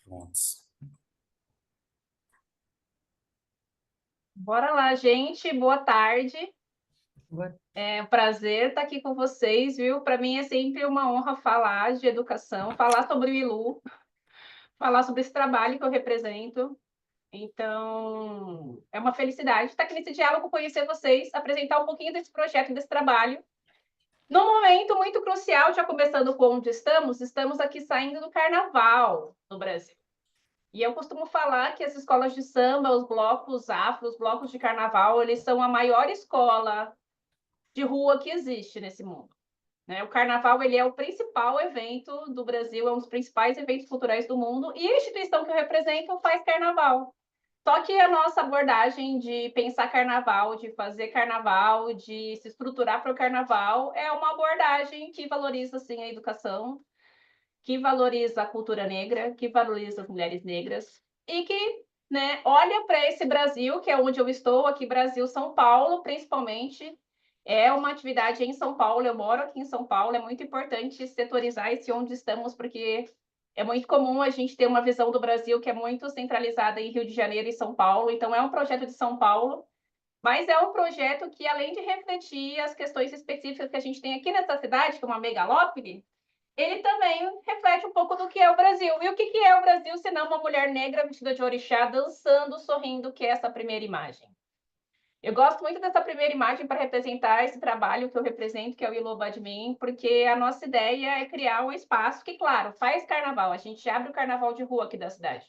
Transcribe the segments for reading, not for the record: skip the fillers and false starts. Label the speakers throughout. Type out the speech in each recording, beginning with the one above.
Speaker 1: Prontos.
Speaker 2: Bora lá, gente. Boa tarde.
Speaker 3: Boa-
Speaker 2: É um prazer estar aqui com vocês, viu? Para mim é sempre uma honra falar de educação, falar sobre o ILU, falar sobre esse trabalho que eu represento. Então, é uma felicidade estar aqui nesse diálogo, conhecer vocês, apresentar um pouquinho desse projeto, desse trabalho. Num momento muito crucial, já começando com onde estamos aqui saindo do carnaval no Brasil. E eu costumo falar que as escolas de samba, os blocos afro, os blocos de carnaval, eles são a maior escola de rua que existe nesse mundo. Né? O carnaval ele é o principal evento do Brasil, é um dos principais eventos culturais do mundo, e a instituição que eu represento faz carnaval. Só que a nossa abordagem de pensar carnaval, de fazer carnaval, de se estruturar para o carnaval, é uma abordagem que valoriza sim, a educação, que valoriza a cultura negra, que valoriza as mulheres negras e que, né, olha para esse Brasil, que é onde eu estou, aqui Brasil, São Paulo, principalmente. É uma atividade em São Paulo, eu moro aqui em São Paulo, é muito importante setorizar esse onde estamos, porque é muito comum a gente ter uma visão do Brasil que é muito centralizada em Rio de Janeiro e São Paulo, então é um projeto de São Paulo, mas é um projeto que, além de refletir as questões específicas que a gente tem aqui nessa cidade, que é uma megalópole, ele também reflete um pouco do que é o Brasil. E o que é o Brasil, se não uma mulher negra vestida de orixá, dançando, sorrindo, que é essa primeira imagem. Eu gosto muito dessa primeira imagem para representar esse trabalho que eu represento, que é o Ilô Badmin, porque a nossa ideia é criar um espaço que, claro, faz carnaval. A gente abre o carnaval de rua aqui da cidade.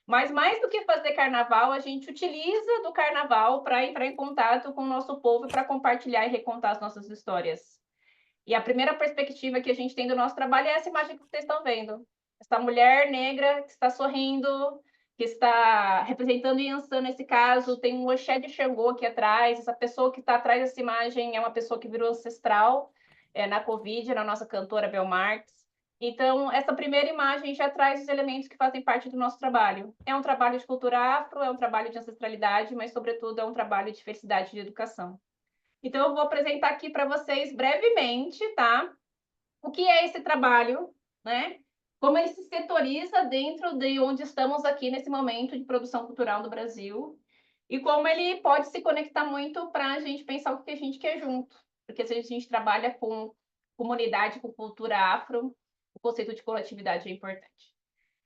Speaker 2: Mas mais do que fazer carnaval, a gente utiliza do carnaval para entrar em contato com o nosso povo, para compartilhar e recontar as nossas histórias. E a primeira perspectiva que a gente tem do nosso trabalho é essa imagem que vocês estão vendo. Essa mulher negra que está sorrindo, que está representando Yansan nesse caso, tem um Oxé de Xangô aqui atrás, essa pessoa que está atrás dessa imagem é uma pessoa que virou ancestral na Covid, na nossa cantora Bel Marques. Então, essa primeira imagem já traz os elementos que fazem parte do nosso trabalho. É um trabalho de cultura afro, é um trabalho de ancestralidade, mas, sobretudo, é um trabalho de felicidade e de educação. Então, eu vou apresentar aqui para vocês brevemente, tá? O que é esse trabalho, né? Como ele se setoriza dentro de onde estamos aqui nesse momento de produção cultural do Brasil e como ele pode se conectar muito para a gente pensar o que a gente quer junto. Porque se a gente trabalha com comunidade, com cultura afro, o conceito de coletividade é importante.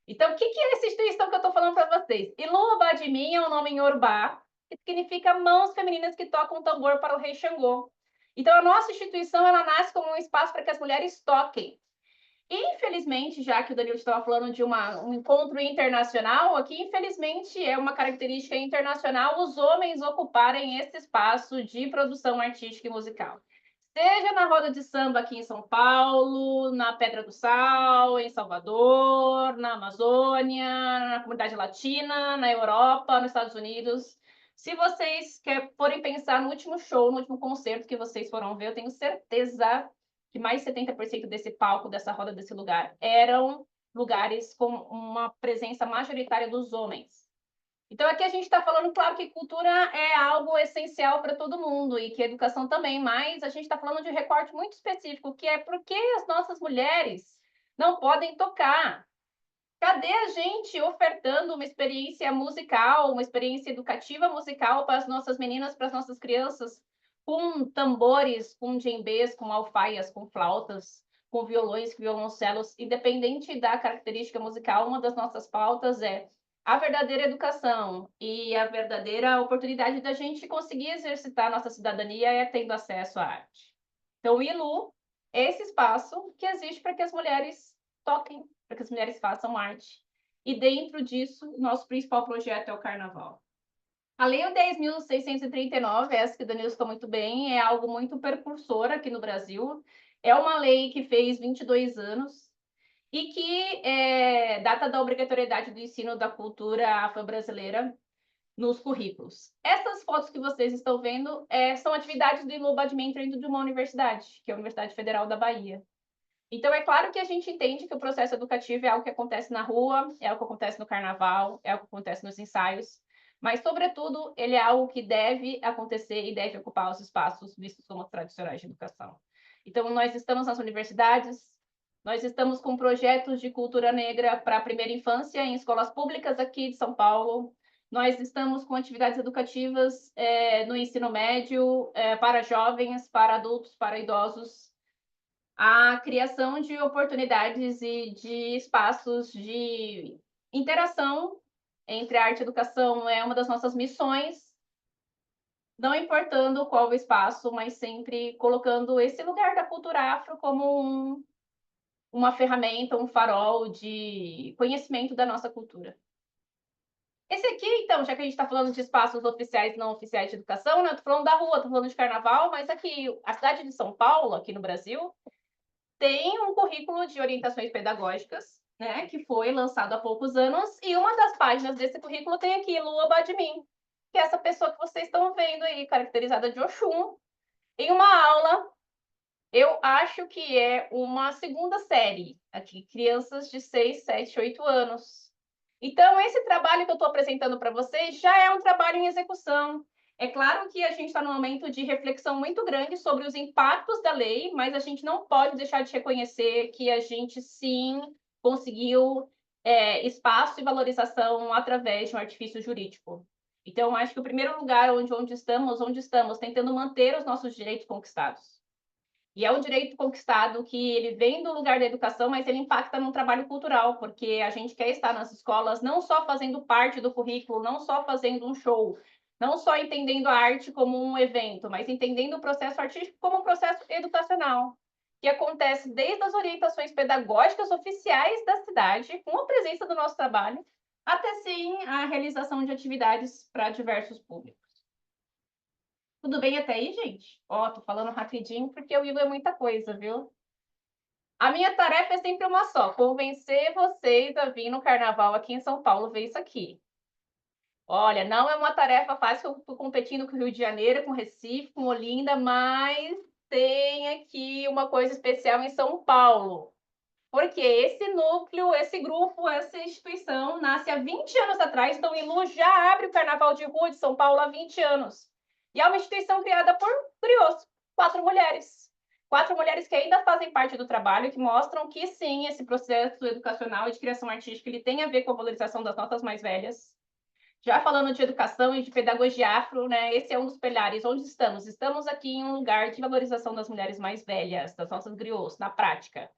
Speaker 2: Então, o que é essa instituição que eu estou falando para vocês? Ilu Badmin é um nome em Yorubá, que significa mãos femininas que tocam tambor para o rei Xangô. Então, a nossa instituição ela nasce como um espaço para que as mulheres toquem. Infelizmente, já que o Danilo estava falando de um encontro internacional, aqui, infelizmente, é uma característica internacional os homens ocuparem esse espaço de produção artística e musical. Seja na roda de samba aqui em São Paulo, na Pedra do Sal, em Salvador, na Amazônia, na comunidade latina, na Europa, nos Estados Unidos. Se vocês forem pensar no último show, no último concerto que vocês foram ver, eu tenho certeza que mais de 70% desse palco, dessa roda, desse lugar, eram lugares com uma presença majoritária dos homens. Então, aqui a gente está falando, claro, que cultura é algo essencial para todo mundo e que educação também, mas a gente está falando de um recorte muito específico, que é por que as nossas mulheres não podem tocar? Cadê a gente ofertando uma experiência musical, uma experiência educativa musical para as nossas meninas, para as nossas crianças, com tambores, com djembês, com alfaias, com flautas, com violões, com violoncelos, independente da característica musical, uma das nossas pautas é a verdadeira educação e a verdadeira oportunidade da gente conseguir exercitar nossa cidadania é tendo acesso à arte. Então, o ILU é esse espaço que existe para que as mulheres toquem, para que as mulheres façam arte. E dentro disso, nosso principal projeto é o Carnaval. A Lei 10.639, essa que o Danilo citou muito bem, é algo muito precursor aqui no Brasil. É uma lei que fez 22 anos e que data da obrigatoriedade do ensino da cultura afro-brasileira nos currículos. Essas fotos que vocês estão vendo são atividades do ILU Badminton dentro de uma universidade, que é a Universidade Federal da Bahia. Então, é claro que a gente entende que o processo educativo é algo que acontece na rua, é algo que acontece no carnaval, é algo que acontece nos ensaios, mas, sobretudo, ele é algo que deve acontecer e deve ocupar os espaços vistos como tradicionais de educação. Então, nós estamos nas universidades, Nós estamos com projetos de cultura negra para a primeira infância em escolas públicas aqui de São Paulo. Nós estamos com atividades educativas no ensino médio, para jovens, para adultos, para idosos. A criação de oportunidades e de espaços de interação entre arte e educação é uma das nossas missões, não importando qual o espaço, mas sempre colocando esse lugar da cultura afro como uma ferramenta, um farol de conhecimento da nossa cultura. Esse aqui, então, já que a gente está falando de espaços oficiais e não oficiais de educação, né? Estou falando da rua, estou falando de carnaval, mas aqui, a cidade de São Paulo, aqui no Brasil, tem um currículo de orientações pedagógicas, né, que foi lançado há poucos anos, e uma das páginas desse currículo tem aqui Lua Badmin, que é essa pessoa que vocês estão vendo aí, caracterizada de Oxum, em uma aula, eu acho que é uma segunda série, aqui, crianças de 6, 7, 8 anos. Então, esse trabalho que eu estou apresentando para vocês já é um trabalho em execução. É claro que a gente está num momento de reflexão muito grande sobre os impactos da lei, mas a gente não pode deixar de reconhecer que a gente, sim, conseguiu espaço e valorização através de um artifício jurídico. Então, acho que o primeiro lugar onde estamos, tentando manter os nossos direitos conquistados. E é um direito conquistado que ele vem do lugar da educação, mas ele impacta no trabalho cultural, porque a gente quer estar nas escolas não só fazendo parte do currículo, não só fazendo um show, não só entendendo a arte como um evento, mas entendendo o processo artístico como um processo educacional, que acontece desde as orientações pedagógicas oficiais da cidade, com a presença do nosso trabalho, até sim a realização de atividades para diversos públicos. Tudo bem até aí, gente? Ó, tô falando rapidinho porque o Will é muita coisa, viu? A minha tarefa é sempre uma só: convencer vocês a vir no carnaval aqui em São Paulo ver isso aqui. Olha, não é uma tarefa fácil, eu tô competindo com o Rio de Janeiro, com Recife, com Olinda, mas tem aqui uma coisa especial em São Paulo. Porque esse núcleo, esse grupo, essa instituição nasce há 20 anos atrás, então o ILU já abre o Carnaval de Rua de São Paulo há 20 anos. E é uma instituição criada por, curioso, 4 mulheres. 4 mulheres que ainda fazem parte do trabalho, que mostram que sim, esse processo educacional e de criação artística ele tem a ver com a valorização das notas mais velhas. Já falando de educação e de pedagogia afro, né, esse é um dos pilares. Onde estamos? Estamos aqui em um lugar de valorização das mulheres mais velhas, das nossas griots, na prática,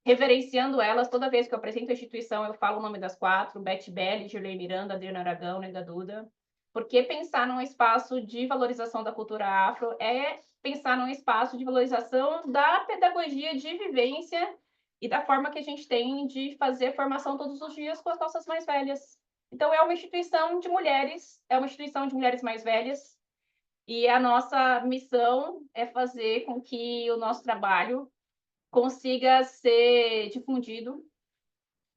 Speaker 2: reverenciando elas. Toda vez que eu apresento a instituição, eu falo o nome das 4, Beth Belli, Juliei Miranda, Adriana Aragão, Nega Duda, porque pensar num espaço de valorização da cultura afro é pensar num espaço de valorização da pedagogia de vivência e da forma que a gente tem de fazer formação todos os dias com as nossas mais velhas. Então, é uma instituição de mulheres, é uma instituição de mulheres mais velhas, e a nossa missão é fazer com que o nosso trabalho consiga ser difundido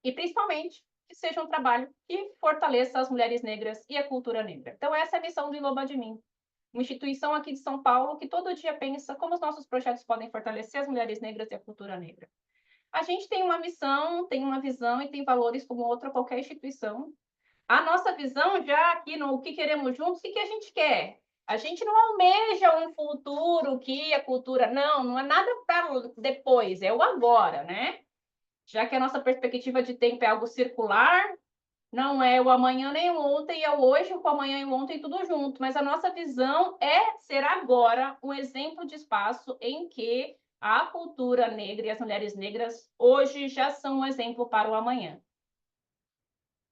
Speaker 2: e, principalmente, que seja um trabalho que fortaleça as mulheres negras e a cultura negra. Então, essa é a missão do Iloba de Mim, uma instituição aqui de São Paulo que todo dia pensa como os nossos projetos podem fortalecer as mulheres negras e a cultura negra. A gente tem uma missão, tem uma visão e tem valores como outra qualquer instituição. A nossa visão já aqui no O que Queremos Juntos, o que a gente quer? A gente não almeja um futuro que a cultura... não é nada para depois, é o agora, né? Já que a nossa perspectiva de tempo é algo circular, não é o amanhã nem o ontem, é o hoje, o amanhã e o ontem, tudo junto. Mas a nossa visão é ser agora um exemplo de espaço em que a cultura negra e as mulheres negras hoje já são um exemplo para o amanhã.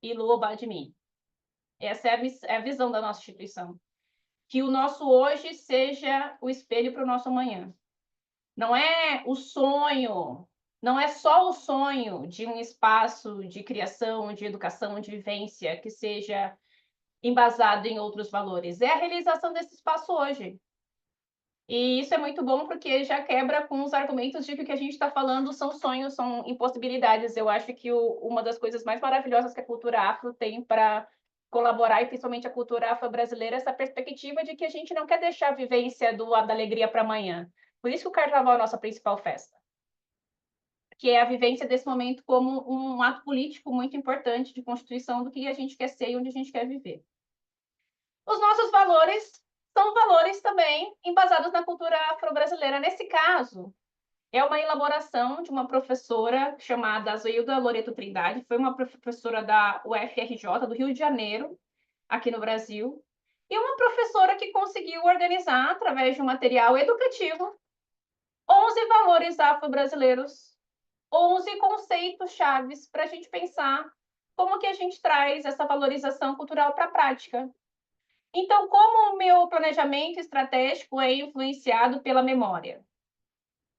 Speaker 2: E Lua Badmin. Essa é a visão da nossa instituição. Que o nosso hoje seja o espelho para o nosso amanhã. Não é o sonho, não é só o sonho de um espaço de criação, de educação, de vivência que seja embasado em outros valores. É a realização desse espaço hoje. E isso é muito bom porque já quebra com os argumentos de que o que a gente está falando são sonhos, são impossibilidades. Eu acho que uma das coisas mais maravilhosas que a cultura afro tem para colaborar, e principalmente a cultura afro-brasileira, é essa perspectiva de que a gente não quer deixar a vivência da alegria para amanhã. Por isso que o carnaval é a nossa principal festa, que é a vivência desse momento como um ato político muito importante de constituição do que a gente quer ser e onde a gente quer viver. Os nossos valores são valores também embasados na cultura afro-brasileira. Nesse caso, É uma elaboração de uma professora chamada Zoilda Loreto Trindade, foi uma professora da UFRJ, do Rio de Janeiro, aqui no Brasil, e uma professora que conseguiu organizar, através de um material educativo, 11 valores afro-brasileiros, 11 conceitos chaves para a gente pensar como que a gente traz essa valorização cultural para a prática. Então, como o meu planejamento estratégico é influenciado pela memória?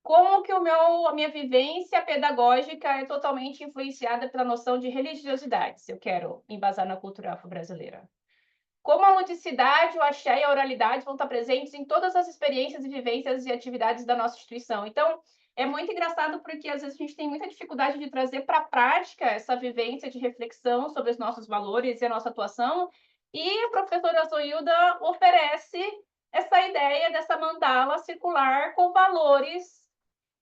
Speaker 2: Como que a minha vivência pedagógica é totalmente influenciada pela noção de religiosidade, se eu quero embasar na cultura afro-brasileira? Como a ludicidade, o axé e a oralidade vão estar presentes em todas as experiências e vivências e atividades da nossa instituição. Então, é muito engraçado porque às vezes a gente tem muita dificuldade de trazer para a prática essa vivência de reflexão sobre os nossos valores e a nossa atuação, e a professora Zoilda oferece essa ideia dessa mandala circular com valores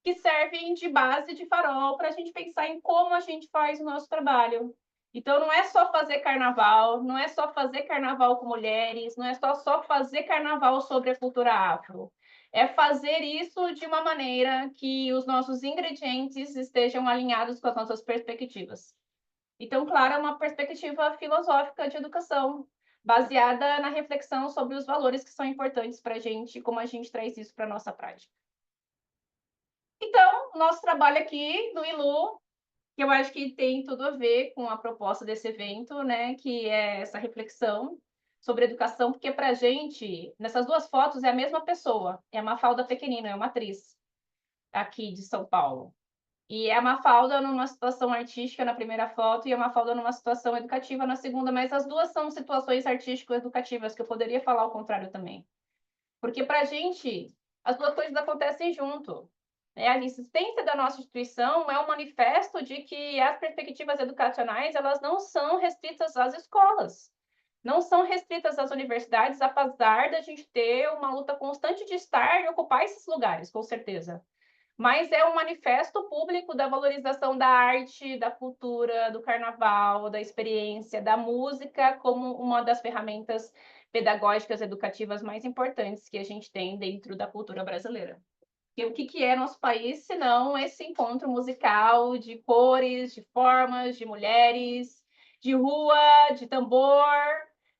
Speaker 2: que servem de base de farol para a gente pensar em como a gente faz o nosso trabalho. Então, não é só fazer carnaval, não é só fazer carnaval com mulheres, não é só fazer carnaval sobre a cultura afro. É fazer isso de uma maneira que os nossos ingredientes estejam alinhados com as nossas perspectivas. Então, claro, é uma perspectiva filosófica de educação, baseada na reflexão sobre os valores que são importantes para a gente, como a gente traz isso para a nossa prática. Então, nosso trabalho aqui no ILU, que eu acho que tem tudo a ver com a proposta desse evento, né, que é essa reflexão sobre educação, porque para a gente, nessas duas fotos, é a mesma pessoa, é a Mafalda Pequenino, é uma atriz aqui de São Paulo. E é a Mafalda numa situação artística na primeira foto e a Mafalda numa situação educativa na segunda, mas as duas são situações artístico-educativas, que eu poderia falar o contrário também. Porque para a gente, as duas coisas acontecem junto. A existência da nossa instituição é um manifesto de que as perspectivas educacionais elas não são restritas às escolas, não são restritas às universidades, apesar da gente ter uma luta constante de estar e ocupar esses lugares, com certeza. Mas é um manifesto público da valorização da arte, da cultura, do carnaval, da experiência, da música como uma das ferramentas pedagógicas educativas mais importantes que a gente tem dentro da cultura brasileira. E o que é nosso país, se não esse encontro musical de cores, de formas, de mulheres, de rua, de tambor,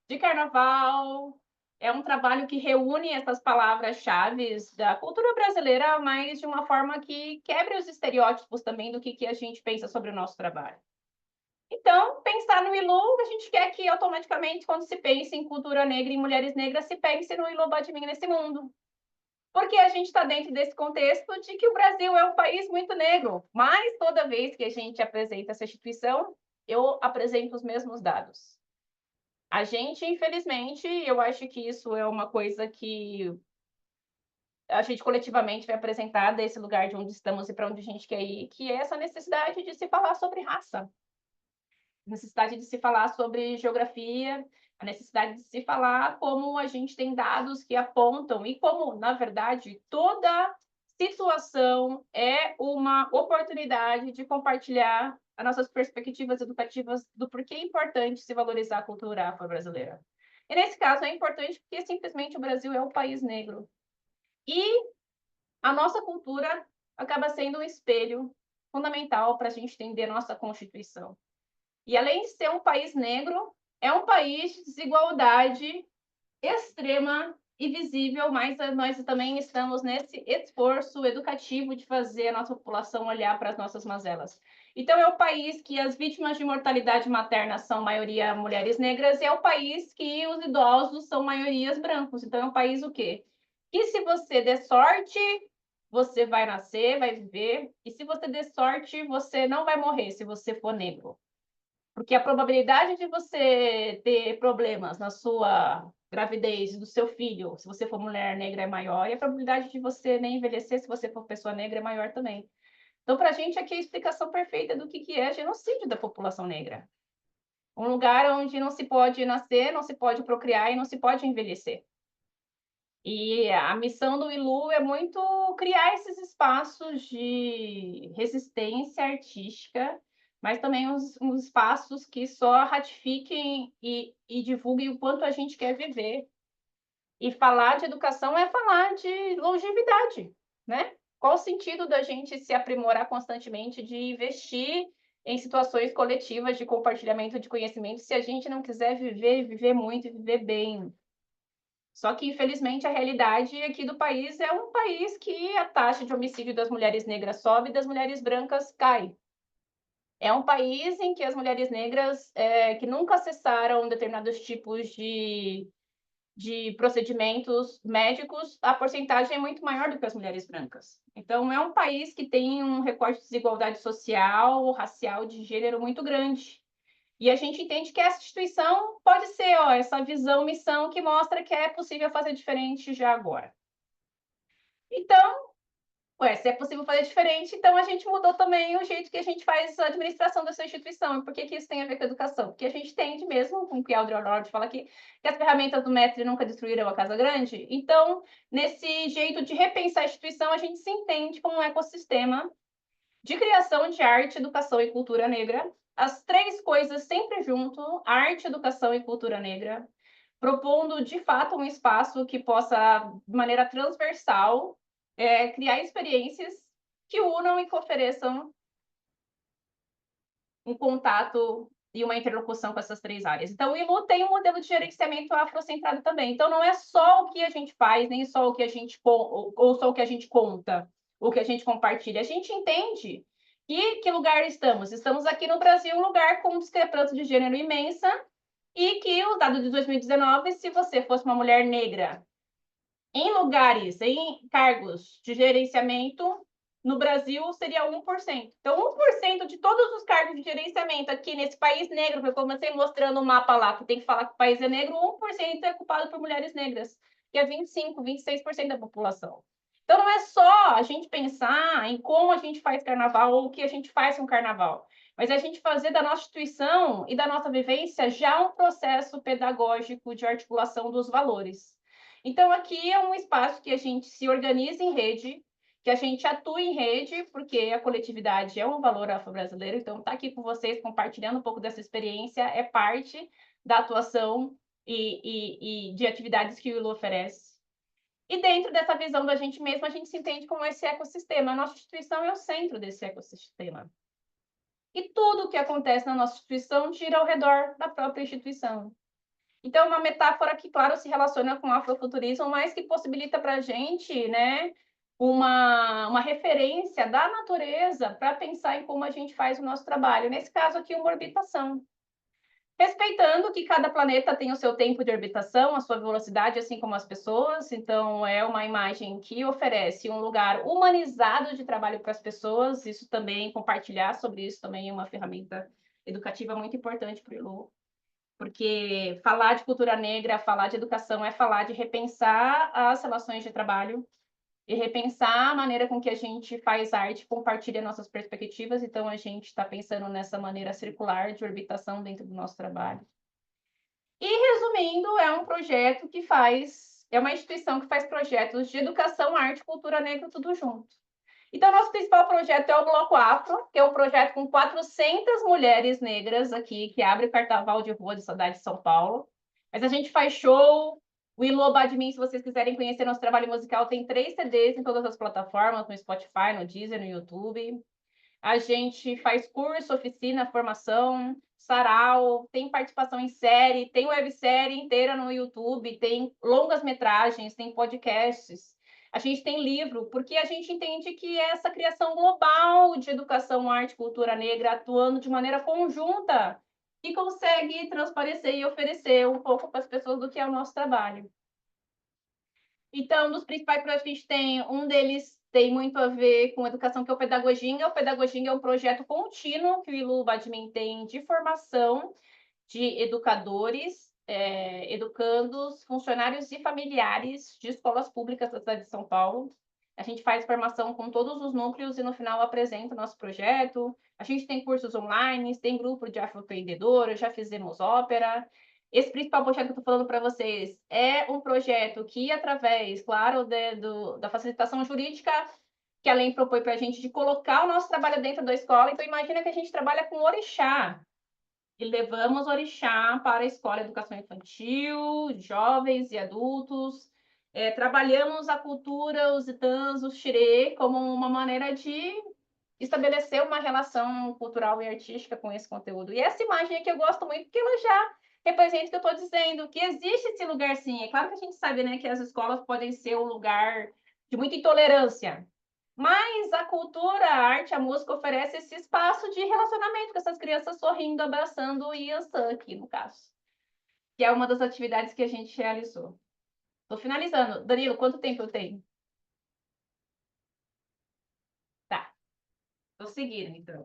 Speaker 2: de carnaval. É um trabalho que reúne essas palavras-chave da cultura brasileira, mas de uma forma que quebre os estereótipos também do que a gente pensa sobre o nosso trabalho. Então, pensar no ILU, a gente quer que automaticamente, quando se pense em cultura negra e mulheres negras, se pense no ILU Badmin nesse mundo. Porque a gente está dentro desse contexto de que o Brasil é um país muito negro, mas toda vez que a gente apresenta essa instituição, eu apresento os mesmos dados. A gente, infelizmente, eu acho que isso é uma coisa que a gente coletivamente vai apresentar desse lugar de onde estamos e para onde a gente quer ir, que é essa necessidade de se falar sobre raça, necessidade de se falar sobre geografia, a necessidade de se falar como a gente tem dados que apontam e como, na verdade, toda situação é uma oportunidade de compartilhar as nossas perspectivas educativas do porquê é importante se valorizar a cultura afro-brasileira. E nesse caso é importante porque simplesmente o Brasil é um país negro. E a nossa cultura acaba sendo um espelho fundamental para a gente entender a nossa Constituição. E além de ser um país negro, é um país de desigualdade extrema e visível, mas nós também estamos nesse esforço educativo de fazer a nossa população olhar para as nossas mazelas. Então, é o país que as vítimas de mortalidade materna são maioria mulheres negras, e é o país que os idosos são maiorias brancos. Então, é um país o quê? Que se você der sorte, você vai nascer, vai viver, e se você der sorte, você não vai morrer se você for negro. Porque a probabilidade de você ter problemas na sua gravidez, do seu filho, se você for mulher negra, é maior, e a probabilidade de você nem envelhecer, se você for pessoa negra, é maior também. Então, para a gente, aqui é a explicação perfeita do que é genocídio da população negra. Um lugar onde não se pode nascer, não se pode procriar e não se pode envelhecer. E a missão do ILU é muito criar esses espaços de resistência artística, mas também uns espaços que só ratifiquem e divulguem o quanto a gente quer viver. E falar de educação é falar de longevidade, né? Qual o sentido da gente se aprimorar constantemente, de investir em situações coletivas de compartilhamento de conhecimento, se a gente não quiser viver, viver muito e viver bem? Só que, infelizmente, a realidade aqui do país é um país que a taxa de homicídio das mulheres negras sobe e das mulheres brancas cai. É um país em que as mulheres negras, que nunca acessaram determinados tipos de procedimentos médicos, a porcentagem é muito maior do que as mulheres brancas. Então, é um país que tem um recorte de desigualdade social, racial, de gênero muito grande. E a gente entende que essa instituição pode ser, ó, essa visão, missão que mostra que é possível fazer diferente já agora. Então, se é possível fazer diferente, então a gente mudou também o jeito que a gente faz a administração dessa instituição. E por que que isso tem a ver com a educação? Porque a gente entende mesmo, com o que a Audre Lorde fala aqui, que as ferramentas do mestre nunca destruíram a casa grande. Então, nesse jeito de repensar a instituição, a gente se entende como um ecossistema de criação de arte, educação e cultura negra. As três coisas sempre junto, arte, educação e cultura negra, propondo de fato um espaço que possa, de maneira transversal, criar experiências que unam e que ofereçam um contato e uma interlocução com essas três áreas. Então, o ILU tem um modelo de gerenciamento afrocentrado também. Então, não é só o que a gente faz, nem só o que a gente ou só o que a gente conta, o que a gente compartilha. A gente entende que lugar estamos. Estamos aqui no Brasil, um lugar com discrepância de gênero imensa, e que o dado de 2019, se você fosse uma mulher negra em lugares, em cargos de gerenciamento, no Brasil seria 1%. Então, 1% de todos os cargos de gerenciamento aqui nesse país negro, que eu comecei mostrando o mapa lá, que tem que falar que o país é negro, 1% é ocupado por mulheres negras, que é 25, 26% da população. Então, não é só a gente pensar em como a gente faz carnaval ou o que a gente faz com carnaval, mas é a gente fazer da nossa instituição e da nossa vivência já um processo pedagógico de articulação dos valores. Então, aqui é um espaço que a gente se organiza em rede, que a gente atua em rede, porque a coletividade é um valor afro-brasileiro. Então, estar aqui com vocês, compartilhando um pouco dessa experiência, é parte da atuação e de atividades que o ILO oferece. E dentro dessa visão da gente mesmo, a gente se entende como esse ecossistema. A nossa instituição é o centro desse ecossistema. E tudo o que acontece na nossa instituição gira ao redor da própria instituição. Então, é uma metáfora que, claro, se relaciona com o afrofuturismo, mas que possibilita para a gente, né, uma referência da natureza para pensar em como a gente faz o nosso trabalho. Nesse caso aqui, uma orbitação. Respeitando que cada planeta tem o seu tempo de orbitação, a sua velocidade, assim como as pessoas. Então, é uma imagem que oferece um lugar humanizado de trabalho para as pessoas. Isso também, compartilhar sobre isso também é uma ferramenta educativa muito importante para o ILU. Porque falar de cultura negra, falar de educação é falar de repensar as relações de trabalho e repensar a maneira com que a gente faz arte, compartilha nossas perspectivas. Então, a gente está pensando nessa maneira circular de orbitação dentro do nosso trabalho. E, resumindo, é um projeto que faz, é uma instituição que faz projetos de educação, arte, cultura negra, tudo junto. Então, nosso principal projeto é o Bloco Afro, que é um projeto com 400 mulheres negras aqui, que abre o carnaval de rua da cidade de São Paulo. Mas a gente faz show. O Ilô Badmin, se vocês quiserem conhecer nosso trabalho musical, tem 3 CDs em todas as plataformas, no Spotify, no Deezer, no YouTube. A gente faz curso, oficina, formação, sarau, tem participação em série, tem websérie inteira no YouTube, tem longas metragens, tem podcasts. A gente tem livro, porque a gente entende que essa criação global de educação, arte, cultura negra, atuando de maneira conjunta, que consegue transparecer e oferecer um pouco para as pessoas do que é o nosso trabalho. Então, dos principais projetos que a gente tem, um deles tem muito a ver com educação, que é o Pedagoginga. O Pedagoginga é um projeto contínuo que o ILU Badmin tem de formação de educadores, educandos, funcionários e familiares de escolas públicas da cidade de São Paulo. A gente faz formação com todos os núcleos e, no final, apresenta o nosso projeto. A gente tem cursos online, tem grupo de afroempreendedores, já fizemos ópera. Esse principal projeto que eu estou falando para vocês é um projeto que, através, claro, da facilitação jurídica, que a lei propõe para a gente de colocar o nosso trabalho dentro da escola. Então, imagina que a gente trabalha com orixá, e levamos orixá para a escola de educação infantil, jovens e adultos, trabalhamos a cultura, os itãs, os xirê, como uma maneira de estabelecer uma relação cultural e artística com esse conteúdo. E essa imagem aqui eu gosto muito, porque ela já representa o que eu estou dizendo, que existe esse lugar sim. É claro que a gente sabe, né, que as escolas podem ser um lugar de muita intolerância, mas a cultura, a arte, a música oferece esse espaço de relacionamento com essas crianças sorrindo, abraçando e Yansan aqui, no caso, que é uma das atividades que a gente realizou. Estou finalizando. Danilo, quanto tempo eu tenho? Tá, estou seguindo, então.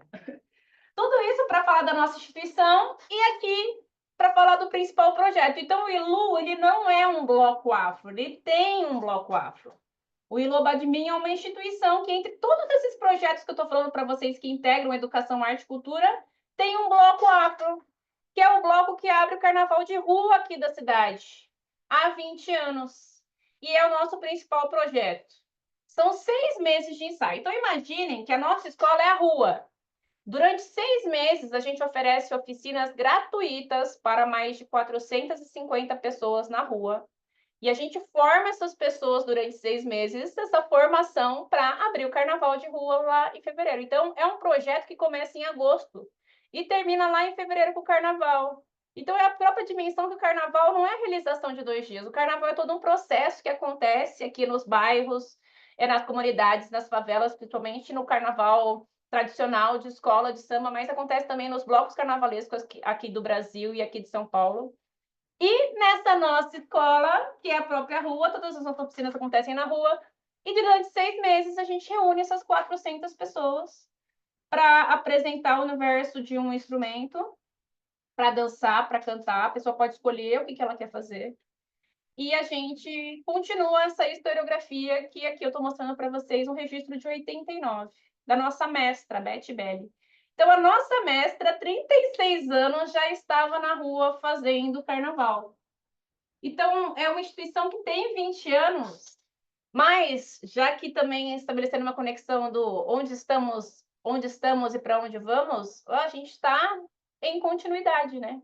Speaker 2: Tudo isso para falar da nossa instituição e aqui para falar do principal projeto. Então, o ILU, ele não é um bloco afro, ele tem um bloco afro. O ILU Badmin é uma instituição que, entre todos esses projetos que eu estou falando para vocês, que integram educação, arte e cultura, tem um bloco afro, que é o bloco que abre o carnaval de rua aqui da cidade, há 20 anos. E é o nosso principal projeto. São 6 meses de ensaio. Então, imaginem que a nossa escola é a rua. Durante 6 meses, a gente oferece oficinas gratuitas para mais de 450 pessoas na rua. E a gente forma essas pessoas durante 6 meses, essa formação para abrir o carnaval de rua lá em fevereiro. Então, é um projeto que começa em agosto e termina lá em fevereiro com o carnaval. Então, é a própria dimensão que o carnaval não é a realização de 2 dias. O carnaval é todo um processo que acontece aqui nos bairros, nas comunidades, nas favelas, principalmente no carnaval tradicional de escola de samba, mas acontece também nos blocos carnavalescos aqui do Brasil e aqui de São Paulo. E nessa nossa escola, que é a própria rua, todas as nossas oficinas acontecem na rua, e durante 6 meses a gente reúne essas 400 pessoas para apresentar o universo de um instrumento, para dançar, para cantar. A pessoa pode escolher o que ela quer fazer. E a gente continua essa historiografia que aqui eu estou mostrando para vocês um registro de 89, da nossa mestra, Beth Belli. Então, a nossa mestra, 36 anos, já estava na rua fazendo carnaval. Então, é uma instituição que tem 20 anos, mas já que também estabelecendo uma conexão do onde estamos e para onde vamos, a gente está em continuidade, né?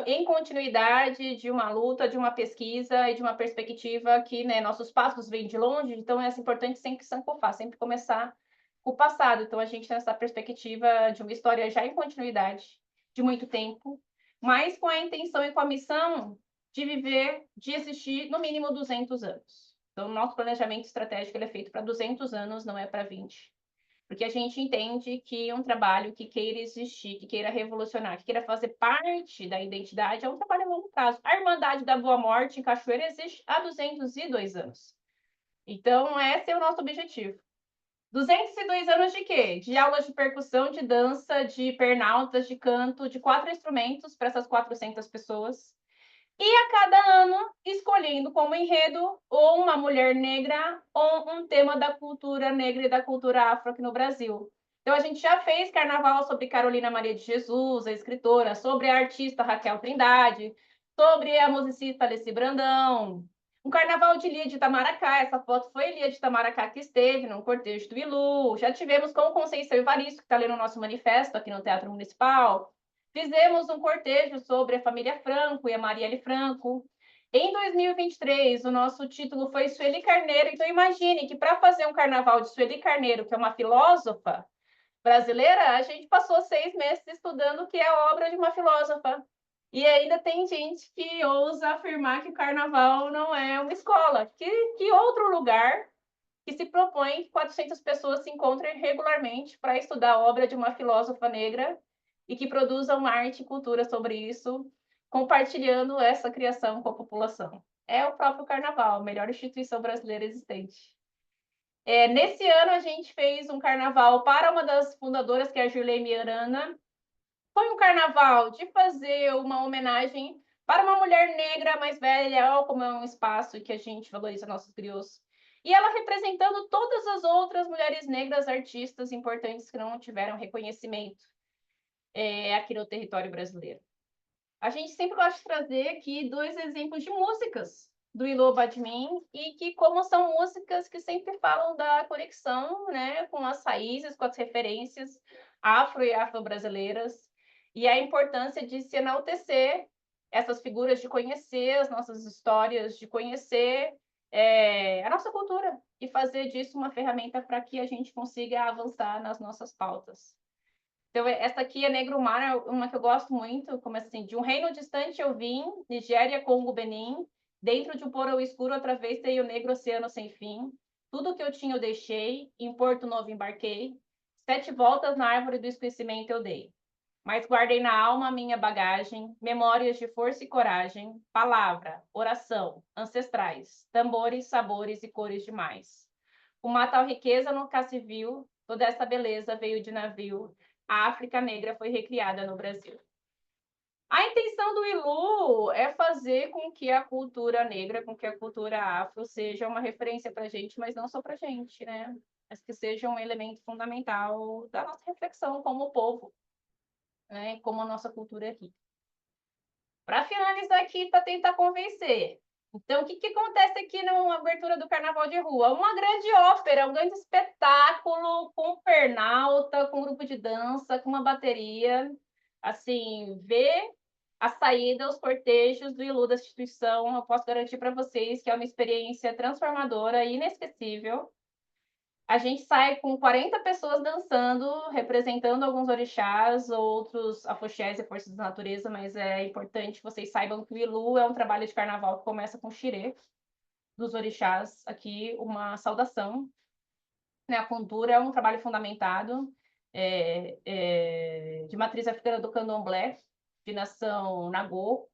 Speaker 2: Em continuidade de uma luta, de uma pesquisa e de uma perspectiva que, né, nossos passos vêm de longe, então é importante sempre sancofar, sempre começar com o passado. Então, a gente tem essa perspectiva de uma história já em continuidade, de muito tempo, mas com a intenção e com a missão de viver, de existir no mínimo 200 anos. Então, o nosso planejamento estratégico ele é feito para 200 anos, não é para 20. Porque a gente entende que um trabalho que queira existir, que queira revolucionar, que queira fazer parte da identidade, é um trabalho a longo prazo. A Irmandade da Boa Morte em Cachoeira existe há 202 anos. Então, esse é o nosso objetivo. 202 anos de quê? De aulas de percussão, de dança, de pernaltas, de canto, de 4 instrumentos para essas 400 pessoas. E a cada ano escolhendo como enredo ou uma mulher negra ou um tema da cultura negra e da cultura afro aqui no Brasil. Então, a gente já fez carnaval sobre Carolina Maria de Jesus, a escritora, sobre a artista Raquel Trindade, sobre a musicista Alessi Brandão, um carnaval de Lia de Itamaracá, essa foto foi Lia de Itamaracá que esteve no cortejo do Ilu, já tivemos com o Conceição Evaristo, que está lendo o nosso manifesto aqui no Teatro Municipal, fizemos um cortejo sobre a família Franco e a Marielle Franco. Em 2023, o nosso título foi Sueli Carneiro. Então, imagine que para fazer um carnaval de Sueli Carneiro, que é uma filósofa brasileira, a gente passou 6 meses estudando o que é a obra de uma filósofa. E ainda tem gente que ousa afirmar que o carnaval não é uma escola. Que outro lugar que se propõe que 400 pessoas se encontrem regularmente para estudar a obra de uma filósofa negra e que produzam arte e cultura sobre isso, compartilhando essa criação com a população. É o próprio Carnaval, a melhor instituição brasileira existente. Nesse ano, a gente fez um carnaval para uma das fundadoras, que é a Jurlei Miranda. Foi um carnaval de fazer uma homenagem para uma mulher negra mais velha, olha como é um espaço que a gente valoriza nossos griots. E ela representando todas as outras mulheres negras artistas importantes que não tiveram reconhecimento aqui no território brasileiro. A gente sempre gosta de trazer aqui 2 exemplos de músicas do Ilô Badmin e que como são músicas que sempre falam da conexão, né, com as raízes, com as referências afro e afro-brasileiras e a importância de se enaltecer essas figuras, de conhecer as nossas histórias, de conhecer a nossa cultura e fazer disso uma ferramenta para que a gente consiga avançar nas nossas pautas. Então, essa aqui é Negro Mar, é uma que eu gosto muito, como assim, de um reino distante eu vim, Nigéria, Congo, Benim, dentro de um porão escuro atravessei o negro oceano sem fim, tudo que eu tinha eu deixei, em Porto Novo embarquei, 7 voltas na árvore do esquecimento eu dei. Mas guardei na alma a minha bagagem, memórias de força e coragem, palavra, oração, ancestrais, tambores, sabores e cores demais. Uma tal riqueza nunca se viu, toda essa beleza veio de navio, a África negra foi recriada no Brasil. A intenção do ILU é fazer com que a cultura negra, com que a cultura afro seja uma referência para a gente, mas não só para a gente, né? Mas que seja um elemento fundamental da nossa reflexão como povo, né? Como a nossa cultura é rica. Para finalizar aqui, para tentar convencer. Então, o que acontece aqui na abertura do Carnaval de Rua? Uma grande ópera, um grande espetáculo com pernalta, com grupo de dança, com uma bateria. Assim, ver a saída, os cortejos do ILU da instituição, eu posso garantir para vocês que é uma experiência transformadora e inesquecível. A gente sai com 40 pessoas dançando, representando alguns orixás, outros afoxés e forças da natureza, mas é importante que vocês saibam que o Ilu é um trabalho de carnaval que começa com xirê dos orixás, aqui uma saudação. Né? A cultura é um trabalho fundamentado de matriz africana do candomblé, de nação Nagô,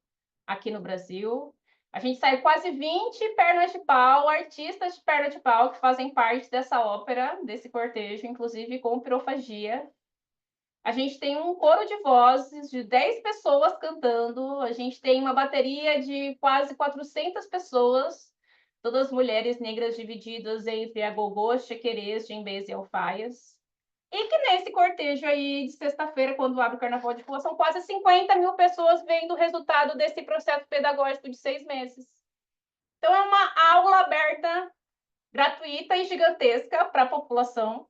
Speaker 2: aqui no Brasil. A gente saiu quase 20 pernas de pau, artistas de perna de pau que fazem parte dessa ópera, desse cortejo, inclusive com pirofagia. A gente tem um coro de vozes de 10 pessoas cantando, a gente tem uma bateria de quase 400 pessoas, todas mulheres negras divididas entre agogôs, chequerês, djembês e alfaias. E que nesse cortejo aí de sexta-feira, quando abre o Carnaval de Rua, são quase 50 mil pessoas vendo o resultado desse processo pedagógico de 6 meses. Então, é uma aula aberta, gratuita e gigantesca para a população,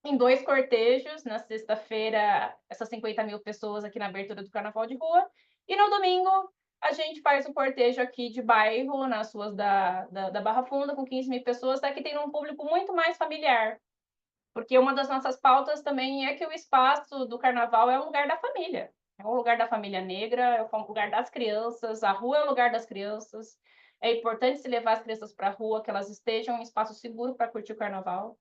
Speaker 2: em 2 cortejos. Na sexta-feira, essas 50 mil pessoas aqui na abertura do Carnaval de Rua. E no domingo, a gente faz o cortejo aqui de bairro, nas ruas da Barra Funda, com 15 mil pessoas, aqui tem um público muito mais familiar. Porque uma das nossas pautas também é que o espaço do carnaval é um lugar da família. É um lugar da família negra, é um lugar das crianças, a rua é o lugar das crianças. É importante se levar as crianças para a rua, que elas estejam em espaço seguro para curtir o carnaval.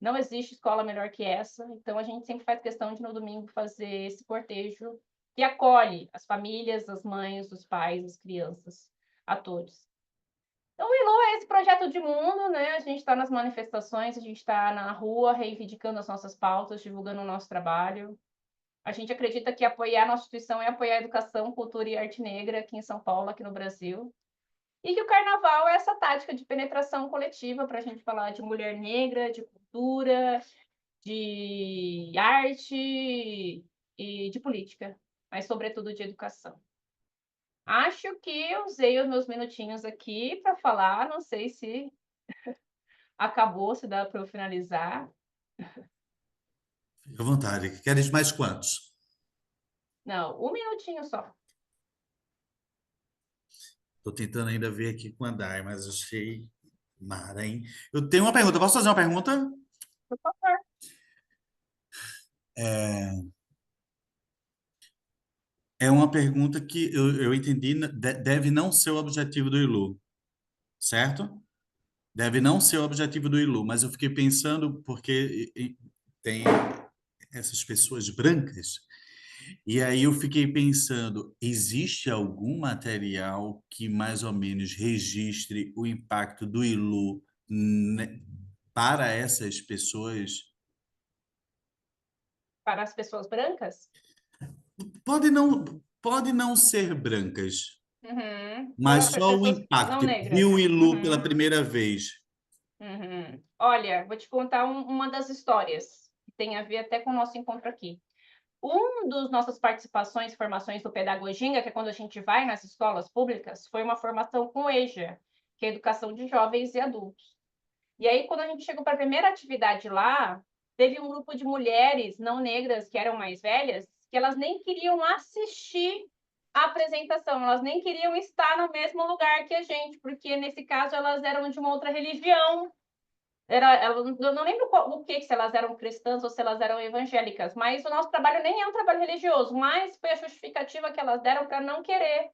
Speaker 2: Não existe escola melhor que essa, então a gente sempre faz questão de, no domingo, fazer esse cortejo que acolhe as famílias, as mães, os pais, as crianças, a todos. Então, o ILU é esse projeto de mundo, né? A gente está nas manifestações, a gente está na rua reivindicando as nossas pautas, divulgando o nosso trabalho. A gente acredita que apoiar a nossa instituição é apoiar a educação, cultura e arte negra aqui em São Paulo, aqui no Brasil. E que o carnaval é essa tática de penetração coletiva para a gente falar de mulher negra, de cultura, de arte e de política, mas sobretudo de educação. Acho que eu usei os meus minutinhos aqui para falar, não sei se acabou, se dá para eu finalizar.
Speaker 1: Fica à vontade. Queres mais quantos?
Speaker 2: Não, um minutinho só.
Speaker 1: Estou tentando ainda ver aqui com a Dai, mas achei mara, hein? Eu tenho uma pergunta. Posso fazer uma pergunta?
Speaker 2: Por favor.
Speaker 1: É, é uma pergunta que eu entendi, deve não ser o objetivo do ILU, certo? Deve não ser o objetivo do ILU, mas eu fiquei pensando porque tem essas pessoas brancas. E aí eu fiquei pensando, existe algum material que mais ou menos registre o impacto do ILU, né, para essas pessoas?
Speaker 2: Para as pessoas brancas?
Speaker 1: Pode não ser brancas,
Speaker 2: Uhum.
Speaker 1: mas
Speaker 2: Para
Speaker 1: só o
Speaker 2: pessoas
Speaker 1: impacto,
Speaker 2: não
Speaker 1: tipo, viu o
Speaker 2: negras?
Speaker 1: ILU pela
Speaker 2: Uhum.
Speaker 1: primeira vez.
Speaker 2: Uhum. Olha, vou te contar uma das histórias que tem a ver até com o nosso encontro aqui. Um dos nossas participações, formações do Pedagoginga, que é quando a gente vai nas escolas públicas, foi uma formação com EJA, que é Educação de Jovens e Adultos. E aí, quando a gente chegou para a primeira atividade lá, teve um grupo de mulheres não negras que eram mais velhas, que elas nem queriam assistir a apresentação, elas nem queriam estar no mesmo lugar que a gente, porque nesse caso elas eram de uma outra religião. Eu não lembro se elas eram cristãs ou se elas eram evangélicas, mas o nosso trabalho nem é um trabalho religioso, mas foi a justificativa que elas deram para não querer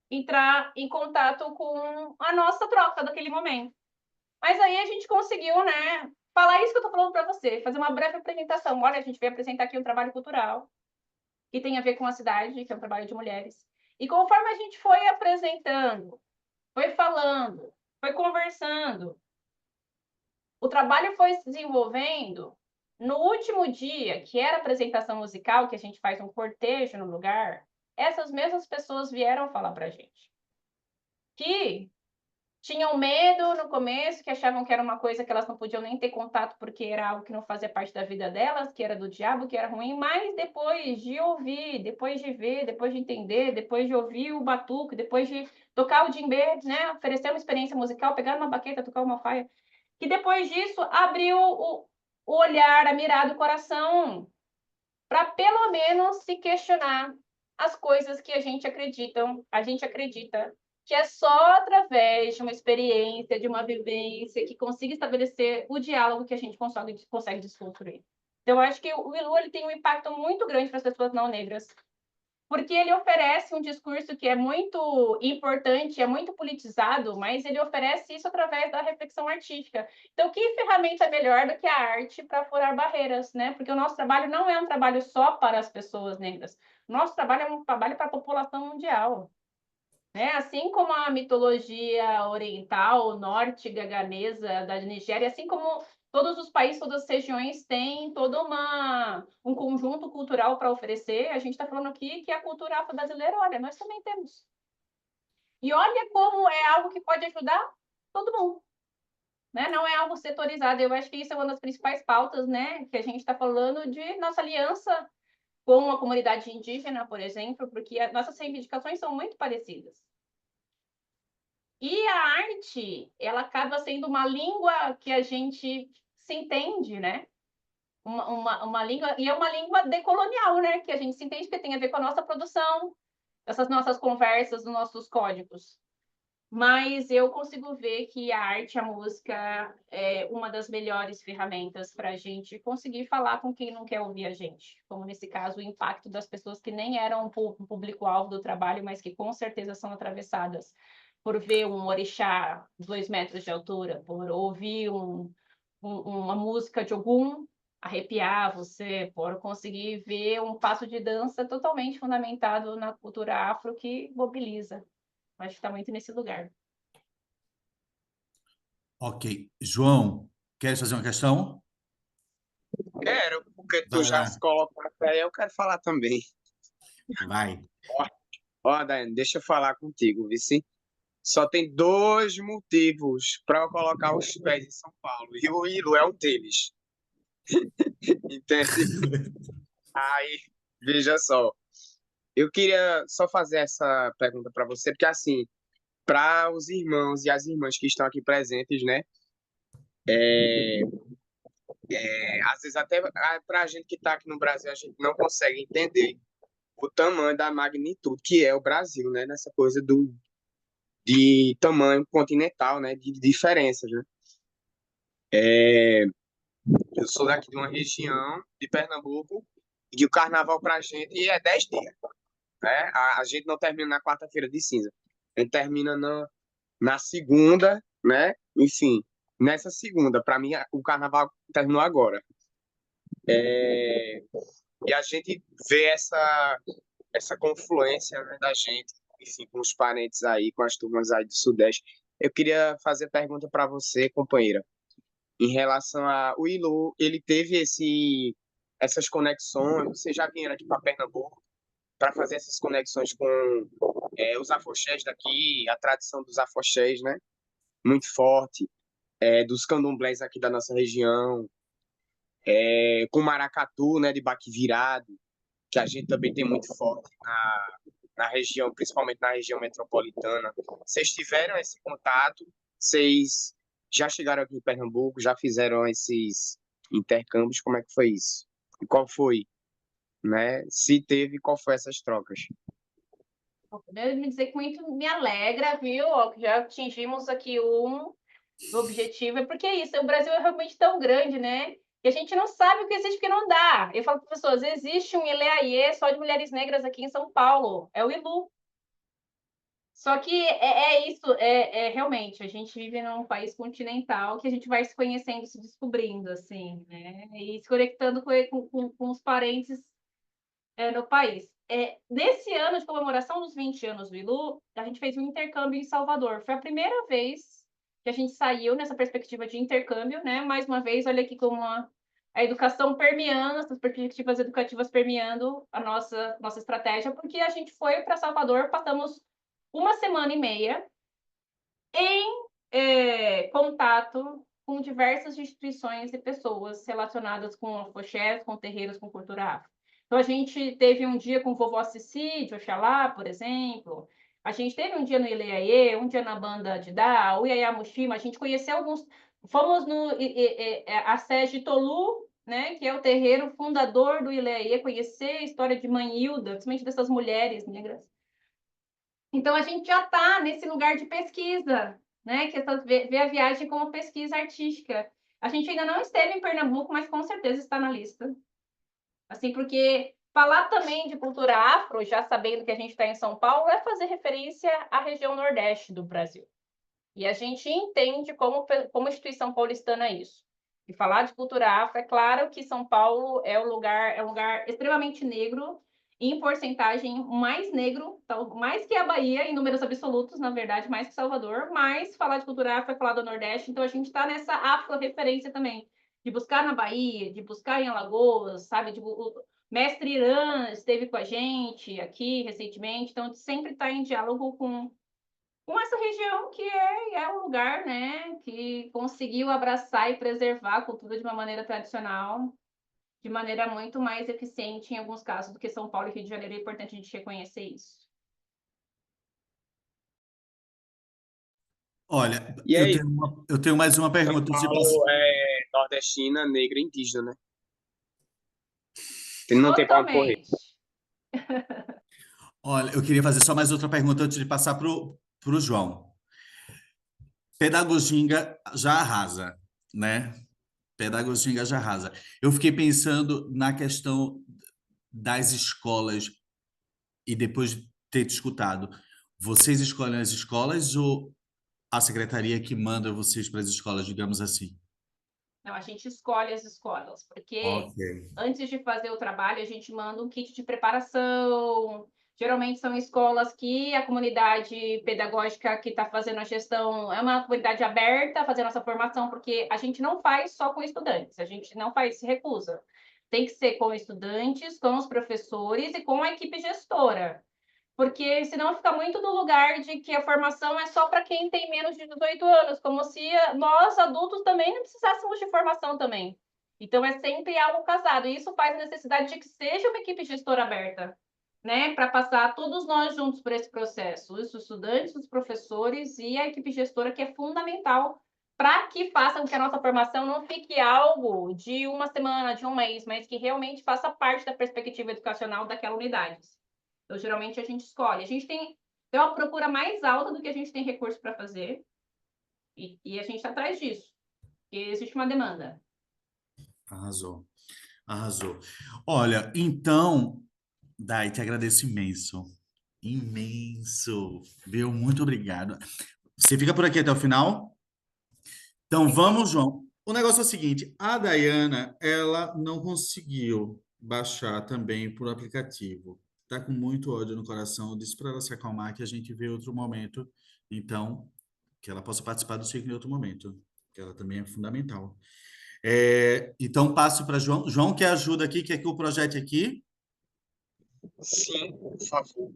Speaker 2: entrar em contato com a nossa troca daquele momento. Mas aí a gente conseguiu, né, falar isso que eu estou falando para você, fazer uma breve apresentação. Olha, a gente veio apresentar aqui um trabalho cultural que tem a ver com a cidade, que é um trabalho de mulheres. E conforme a gente foi apresentando, foi falando, foi conversando, o trabalho foi se desenvolvendo. No último dia, que era a apresentação musical, que a gente faz um cortejo no lugar, essas mesmas pessoas vieram falar para a gente que tinham medo no começo, que achavam que era uma coisa que elas não podiam nem ter contato porque era algo que não fazia parte da vida delas, que era do diabo, que era ruim, mas depois de ouvir, depois de ver, depois de entender, depois de ouvir o batuque, depois de tocar o djembe, né, oferecer uma experiência musical, pegar uma baqueta, tocar uma faia, que depois disso abriu o olhar, a mirada, o coração, para pelo menos se questionar as coisas que a gente acredita que é só através de uma experiência, de uma vivência, que consiga estabelecer o diálogo que a gente consegue desconstruir. Então, eu acho que o Ilu ele tem um impacto muito grande para as pessoas não negras, porque ele oferece um discurso que é muito importante, é muito politizado, mas ele oferece isso através da reflexão artística. Então, que ferramenta melhor do que a arte para furar barreiras, né? Porque o nosso trabalho não é um trabalho só para as pessoas negras. O nosso trabalho é um trabalho para a população mundial. Né? Assim como a mitologia oriental, norte gaganesa da Nigéria, assim como todos os países, todas as regiões têm todo um conjunto cultural para oferecer, a gente está falando aqui que a cultura afro-brasileira, olha, nós também temos. E olha como é algo que pode ajudar todo mundo. Né? Não é algo setorizado. Eu acho que isso é uma das principais pautas, né? Que a gente está falando de nossa aliança com a comunidade indígena, por exemplo, porque as nossas reivindicações são muito parecidas. E a arte, ela acaba sendo uma língua que a gente se entende, né? Uma língua, e é uma língua decolonial, né? Que a gente se entende que tem a ver com a nossa produção, essas nossas conversas, os nossos códigos. Mas eu consigo ver que a arte, a música é uma das melhores ferramentas para a gente conseguir falar com quem não quer ouvir a gente. Como nesse caso, o impacto das pessoas que nem eram o público-alvo do trabalho, mas que com certeza são atravessadas por ver um orixá 2 metros de altura, por ouvir uma música de algum arrepiar você, por conseguir ver um passo de dança totalmente fundamentado na cultura afro que mobiliza. Acho que está muito nesse lugar.
Speaker 1: Ok. João, queres fazer uma questão?
Speaker 3: Quero, porque tu
Speaker 1: Vai
Speaker 3: já se
Speaker 1: lá,
Speaker 3: colocaste aí, eu quero falar também.
Speaker 1: vai.
Speaker 3: Ó, Daiane, deixa eu falar contigo, vice. Só tem dois motivos para eu colocar os pés em São Paulo, e o Ilo é um deles, entende? Aí, veja só, eu queria só fazer essa pergunta para você, porque assim, para os irmãos e as irmãs que estão aqui presentes, né? Às vezes até para a gente que está aqui no Brasil, a gente não consegue entender o tamanho da magnitude que é o Brasil, né? Nessa coisa de tamanho continental, né? De diferenças, né? Eu sou daqui de uma região de Pernambuco e o carnaval para a gente é 10 dias, né? A gente não termina na quarta-feira de cinza. A gente termina na segunda, né? Enfim, nessa segunda, para mim, o carnaval terminou agora. E a gente vê essa confluência, né, da gente, enfim, com os parentes aí, com as turmas aí do Sudeste. Eu queria fazer pergunta para você, companheira, em relação a o Ilu, ele teve essas conexões, você já vieram aqui para Pernambuco para fazer essas conexões com os afoxés daqui, a tradição dos afoxés, né? Muito forte, dos candomblés aqui da nossa região, com maracatu, né, de baque virado, que a gente também tem muito forte na região, principalmente na região metropolitana. Vocês tiveram esse contato? Vocês já chegaram aqui em Pernambuco? Já fizeram esses intercâmbios? Como é que foi isso? E qual foi, né? Se teve, qual foi essas trocas?
Speaker 2: Primeiro, me dizer que muito me alegra, viu? Ó, que já atingimos aqui o objetivo, é porque é isso, o Brasil é realmente tão grande, né? Que a gente não sabe o que existe, porque não dá. Eu falo para pessoas, existe um Ileaie só de mulheres negras aqui em São Paulo, é o ILU. Só que é isso, realmente, a gente vive num país continental que a gente vai se conhecendo, se descobrindo, assim, né? E se conectando com os parentes no país. Nesse ano de comemoração dos 20 anos do ILU, a gente fez um intercâmbio em Salvador. Foi a primeira vez que a gente saiu nessa perspectiva de intercâmbio, né? Mais uma vez, olha aqui como a educação permeando, essas perspectivas educativas permeando a nossa estratégia, porque a gente foi para Salvador, passamos uma semana e meia em contato com diversas instituições e pessoas relacionadas com afoxés, com terreiros, com cultura afro. Então, a gente teve um dia com o vovó Cici, de Oxalá, por exemplo. A gente teve um dia no Ileaie, um dia na banda de Dá, o Iaiá Muxima. A gente conheceu alguns... Fomos no a sede Tolu, né, que é o terreiro fundador do Ileaie, conhecer a história de Mãe Hilda, principalmente dessas mulheres negras. Então, a gente já está nesse lugar de pesquisa, né? Que vê a viagem como pesquisa artística. A gente ainda não esteve em Pernambuco, mas com certeza está na lista. Assim, porque falar também de cultura afro, já sabendo que a gente está em São Paulo, é fazer referência à região Nordeste do Brasil. E a gente entende como instituição paulistana isso. E falar de cultura afro, é claro que São Paulo é um lugar extremamente negro, em porcentagem mais negro, mais que a Bahia, em números absolutos, na verdade, mais que Salvador, mas falar de cultura afro é falar do Nordeste, então a gente está nessa afro-referência também, de buscar na Bahia, de buscar em Alagoas, sabe? O mestre Irã esteve com a gente aqui recentemente, então sempre está em diálogo com essa região que é um lugar, né, que conseguiu abraçar e preservar a cultura de uma maneira tradicional, de maneira muito mais eficiente em alguns casos do que São Paulo e Rio de Janeiro. É importante a gente reconhecer isso.
Speaker 1: Olha,
Speaker 3: E aí,
Speaker 1: eu tenho mais uma
Speaker 3: São
Speaker 1: pergunta. Tipo assim,
Speaker 3: Paulo é nordestina, negra e indígena, né? Não tem pra onde correr.
Speaker 2: Totalmente.
Speaker 1: olha, eu queria fazer só mais outra pergunta antes de passar para o João. Pedagoginga já arrasa, né? Pedagoginga já arrasa. Eu fiquei pensando na questão das escolas e depois de ter te escutado, vocês escolhem as escolas ou a secretaria que manda vocês para as escolas, digamos assim?
Speaker 2: Não, a gente escolhe as escolas, porque
Speaker 1: Ok.
Speaker 2: antes de fazer o trabalho, a gente manda um kit de preparação. Geralmente são escolas que a comunidade pedagógica que está fazendo a gestão é uma comunidade aberta a fazer a nossa formação, porque a gente não faz só com estudantes, a gente não faz, se recusa. Tem que ser com estudantes, com os professores e com a equipe gestora. Porque senão fica muito no lugar de que a formação é só para quem tem menos de 18 anos, como se nós, adultos, também não precisássemos de formação também. Então, é sempre algo casado. E isso faz a necessidade de que seja uma equipe gestora aberta, né? Para passar todos nós juntos por esse processo. Os estudantes, os professores e a equipe gestora, que é fundamental para que faça com que a nossa formação não fique algo de uma semana, de um mês, mas que realmente faça parte da perspectiva educacional daquela unidade. Então, geralmente, a gente escolhe. A gente tem uma procura mais alta do que a gente tem recurso para fazer, e a gente está atrás disso, porque existe uma demanda.
Speaker 1: Arrasou. Arrasou. Olha, então, Dai, te agradeço imenso. Imenso. Viu? Muito obrigado. Você fica por aqui até o final? Então vamos, João. O negócio é o seguinte, a Dayana, ela não conseguiu baixar também por aplicativo. Tá com muito ódio no coração. Eu disse para ela se acalmar que a gente vê outro momento. Então, que ela possa participar do ciclo em outro momento, que ela também é fundamental. Então passo para João. João quer ajuda aqui, quer que o projeto aqui?
Speaker 3: Sim, por favor.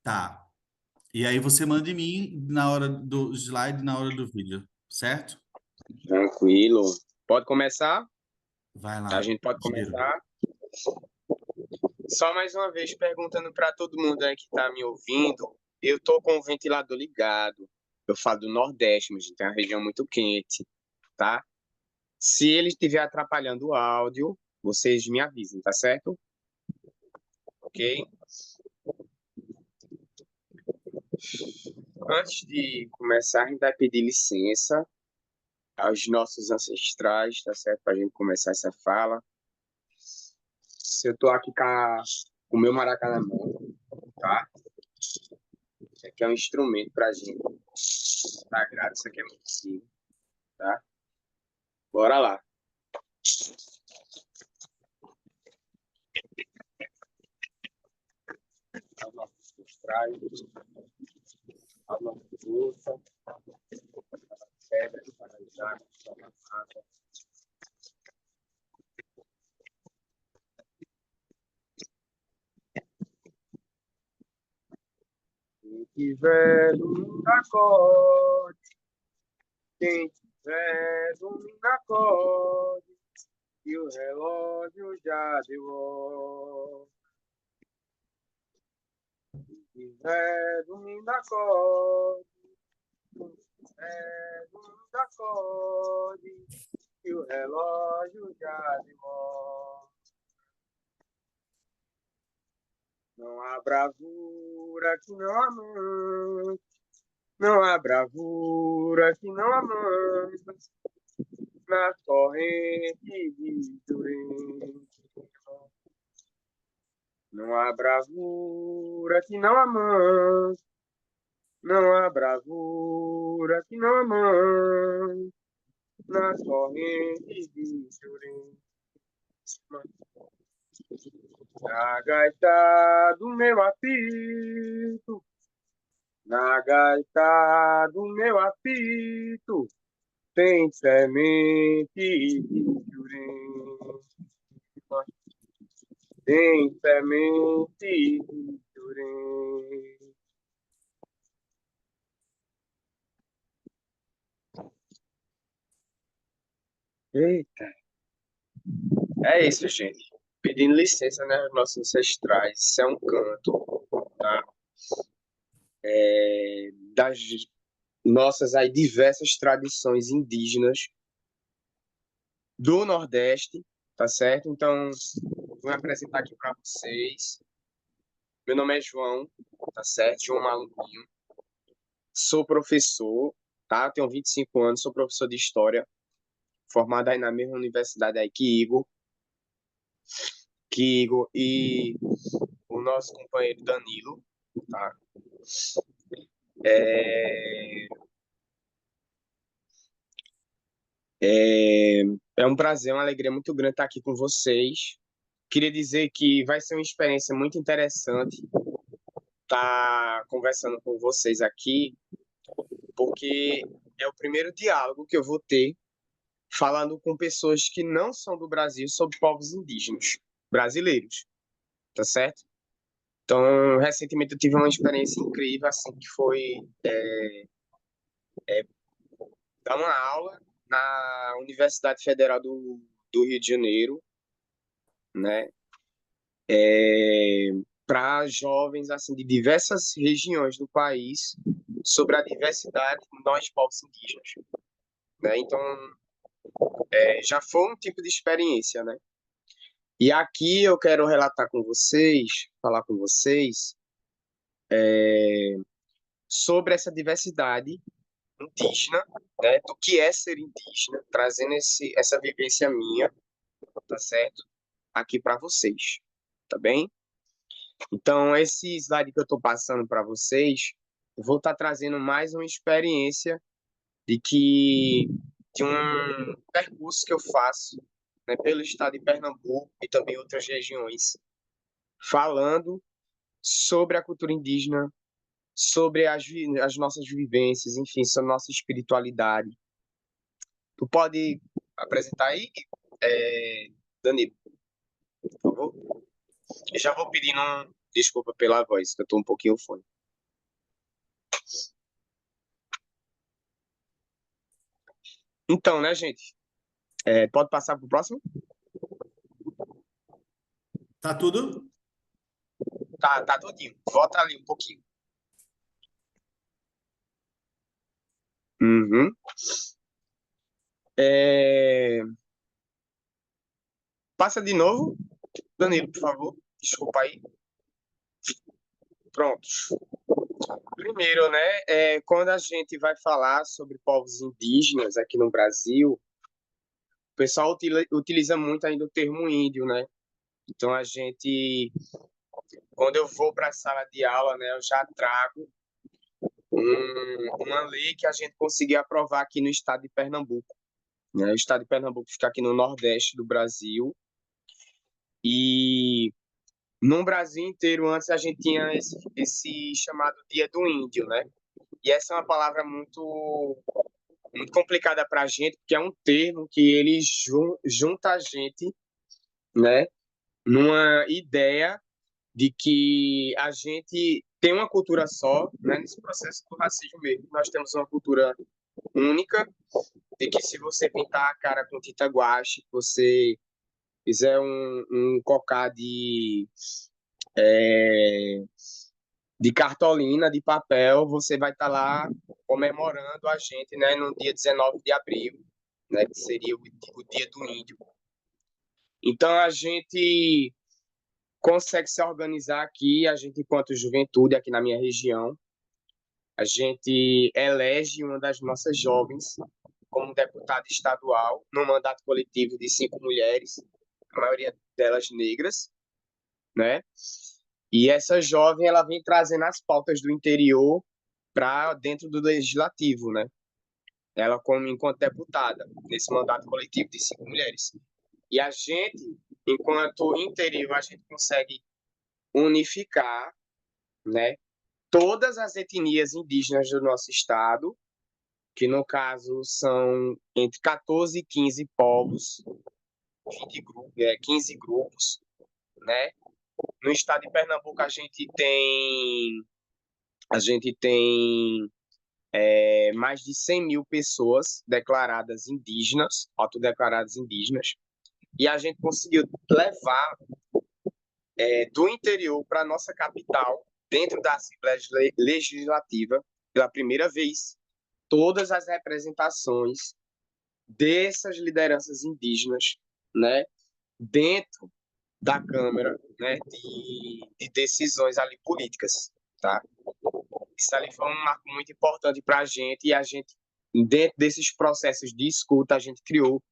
Speaker 1: Tá. E aí você manda em mim na hora do slide, na hora do vídeo, certo?
Speaker 3: Tranquilo. Pode começar?
Speaker 1: Vai
Speaker 3: A
Speaker 1: lá,
Speaker 3: gente pode
Speaker 1: giro.
Speaker 3: começar. Só mais uma vez perguntando para todo mundo aí que está me ouvindo. Eu tô com o ventilador ligado. Eu falo do Nordeste, mas a gente tem uma região muito quente, tá? Se ele estiver atrapalhando o áudio, vocês me avisem, tá certo? Ok? Antes de começar, a gente vai pedir licença aos nossos ancestrais, tá certo? Para a gente começar essa fala. Se eu tô aqui com o meu maracá na mão, tá? Isso aqui é um instrumento pra gente. Sagrado, isso aqui é muito simples, tá? Bora lá. As nossas ancestrais, a nossa força, pedra, para as águas, para a água. Quem tiver dormindo, acorde. Quem tiver dormindo, acorde. E o relógio já deu hora. Quem tiver dormindo, acorde. Quem tiver dormindo, acorde. E o relógio já deu hora. Não há bravura que não amante. Não há bravura que não amante. Na corrente de Durante. Não há bravura que não amante. Não há bravura que não amante. Na corrente de Durante. Na gaita do meu apito. Na gaita do meu apito. Tem semente de jurema. Tem semente de jurema. Eita. É isso, gente. Pedindo licença, né, aos nossos ancestrais. Isso é um canto, tá? Das nossas aí diversas tradições indígenas do Nordeste, tá certo? Então, vou me apresentar aqui para vocês. Meu nome é João, tá certo? João Maluquinho. Sou professor, tá? Tenho 25 anos, sou professor de História, formado aí na mesma universidade aí que Igor e o nosso companheiro Danilo, tá? É, é, é um prazer, uma alegria muito grande estar aqui com vocês. Queria dizer que vai ser uma experiência muito interessante estar conversando com vocês aqui, porque é o primeiro diálogo que eu vou ter falando com pessoas que não são do Brasil sobre povos indígenas brasileiros, tá certo? Então, recentemente eu tive uma experiência incrível, assim, que foi dar uma aula na Universidade Federal do Rio de Janeiro, né? Para jovens, assim, de diversas regiões do país sobre a diversidade de nós, povos indígenas, né? Então, já foi um tipo de experiência, né? E aqui eu quero relatar com vocês, falar com vocês sobre essa diversidade indígena, né, do que é ser indígena, trazendo essa vivência minha, tá certo? Aqui para vocês, tá bem? Então, esse slide que eu estou passando para vocês, eu vou estar trazendo mais uma experiência de um percurso que eu faço, né, pelo estado de Pernambuco e também outras regiões, falando sobre a cultura indígena, sobre as nossas vivências, enfim, sobre a nossa espiritualidade. Tu pode apresentar aí, Danilo, por favor? Eu já vou pedindo desculpa pela voz, que eu tô um pouquinho fone. Então, né, gente? Pode passar pro próximo?
Speaker 1: Tá tudo?
Speaker 3: Tá todinho. Volta ali um pouquinho. Uhum. É, Passa de novo, Danilo, por favor. Desculpa aí. Prontos. Primeiro, né, quando a gente vai falar sobre povos indígenas aqui no Brasil, o pessoal utiliza muito ainda o termo índio, né? Então quando eu vou para a sala de aula, né, eu já trago uma lei que a gente conseguiu aprovar aqui no estado de Pernambuco, né? O estado de Pernambuco fica aqui no nordeste do Brasil e no Brasil inteiro antes a gente tinha esse chamado Dia do Índio, né? E essa é uma palavra muito complicada para a gente, porque é um termo que ele junta a gente, né, numa ideia de que a gente tem uma cultura só, né, nesse processo do racismo mesmo. Nós temos uma cultura única, de que se você pintar a cara com tinta guache, você fizer um cocá é, de cartolina, de papel, você vai estar lá comemorando a gente, né, no dia 19 de abril, né, que seria o Dia do Índio. Então, a gente consegue se organizar aqui, a gente, enquanto juventude, aqui na minha região, a gente elege uma das nossas jovens como deputada estadual, no mandato coletivo de 5 mulheres, a maioria delas negras, né? E essa jovem, ela vem trazendo as pautas do interior para dentro do legislativo, né? Ela como enquanto deputada, nesse mandato coletivo de 5 mulheres. E a gente, enquanto interior, a gente consegue unificar, né, todas as etnias indígenas do nosso estado, que no caso são entre 14 e 15 povos, 15 grupos, né? No estado de Pernambuco a gente tem mais de 100 mil pessoas declaradas indígenas, autodeclaradas indígenas, e a gente conseguiu levar do interior para a nossa capital, dentro da Assembleia Legislativa, pela primeira vez, todas as representações dessas lideranças indígenas, né, dentro da Câmara, né, de decisões ali políticas, tá? Isso ali foi um marco muito importante para a gente, e a gente, dentro desses processos de escuta, a gente criou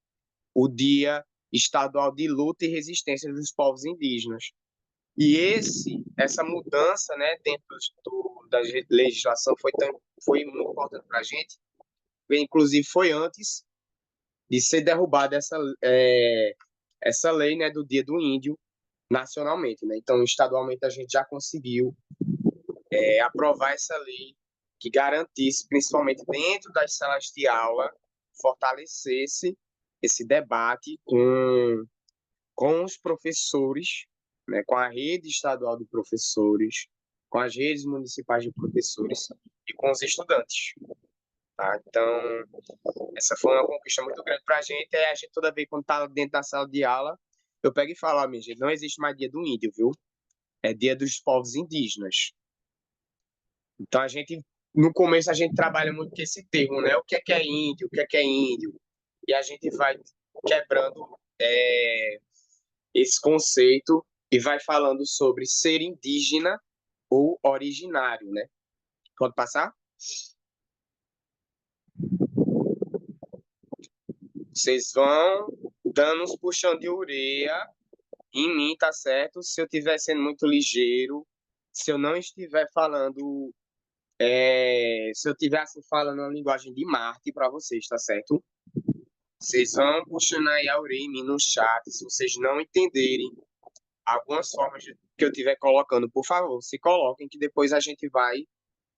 Speaker 3: o Dia Estadual de Luta e Resistência dos Povos Indígenas. E essa mudança, né, dentro da legislação foi muito importante para a gente. Inclusive, foi antes de ser derrubada essa lei, né, do Dia do Índio nacionalmente, né? Então, estadualmente, a gente já conseguiu aprovar essa lei que garantisse, principalmente dentro das salas de aula, fortalecesse esse debate com os professores, né, com a rede estadual de professores, com as redes municipais de professores e com os estudantes. Tá? Então, essa foi uma conquista muito grande para a gente. A gente, toda vez quando está dentro da sala de aula, eu pego e falo, ó, minha gente, não existe mais dia do índio, viu? É dia dos povos indígenas. Então, no começo, a gente trabalha muito com esse termo, né? O que é índio? O que é índio? E a gente vai quebrando esse conceito e vai falando sobre ser indígena ou originário, né? Pode passar? Vocês vão dando uns puxão de orelha em mim, tá certo? Se eu estiver sendo muito ligeiro, se eu não estiver falando, se eu estivesse falando uma linguagem de Marte para vocês, tá certo? Vocês vão puxando aí a orelha em mim no chat, se vocês não entenderem algumas formas que eu estiver colocando, por favor, se coloquem que depois a gente vai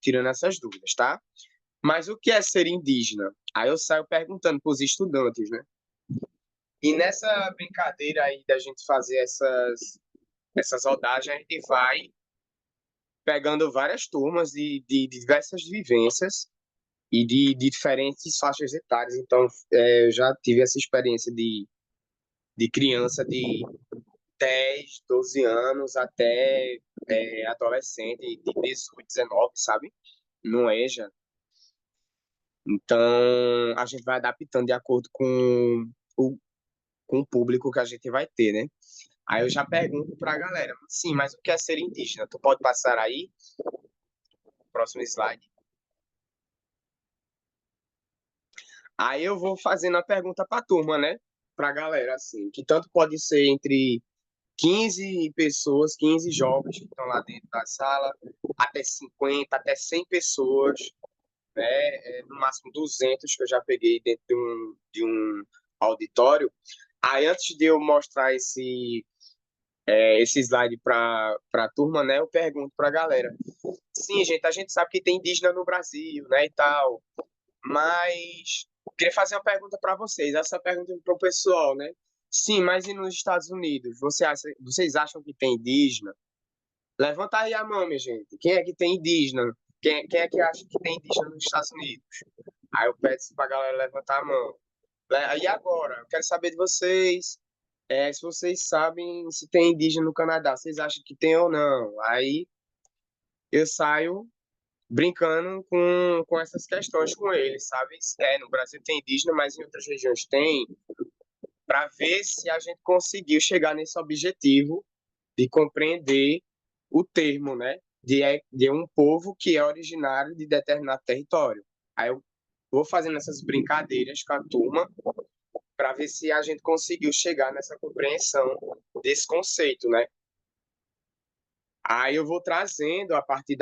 Speaker 3: tirando essas dúvidas, tá? Mas o que é ser indígena? Aí eu saio perguntando para os estudantes, né? E nessa brincadeira aí da gente fazer essas rodagens, a gente vai pegando várias turmas de diversas vivências e de diferentes faixas etárias. Então, eu já tive essa experiência de criança de 10, 12 anos até adolescente de 18, 19, sabe? No EJA. Então, a gente vai adaptando de acordo com o público que a gente vai ter, né? Aí eu já pergunto para a galera, sim, mas o que é ser indígena? Tu pode passar aí? Próximo slide. Aí eu vou fazendo a pergunta para a turma, né? Para a galera, assim, que tanto pode ser entre 15 pessoas, 15 jovens que estão lá dentro da sala, até 50, até 100 pessoas, né? No máximo 200 que eu já peguei dentro de um auditório. Aí, antes de eu mostrar esse slide para a turma, né? Eu pergunto para a galera. Sim, gente, a gente sabe que tem indígena no Brasil, né, e tal, mas queria fazer uma pergunta para vocês. Essa pergunta é para o pessoal, né? Sim, mas e nos Estados Unidos? Vocês acham que tem indígena? Levanta aí a mão, minha gente. Quem é que tem indígena? Quem é que acha que tem indígena nos Estados Unidos? Aí eu peço para a galera levantar a mão. E agora? Eu quero saber de vocês. Se vocês sabem se tem indígena no Canadá. Vocês acham que tem ou não? Aí eu saio brincando com essas questões com eles, sabe? No Brasil tem indígena, mas em outras regiões tem, para ver se a gente conseguiu chegar nesse objetivo de compreender o termo, né? De um povo que é originário de determinado território. Aí eu vou fazendo essas brincadeiras com a turma para ver se a gente conseguiu chegar nessa compreensão desse conceito, né? Aí eu vou trazendo, a partir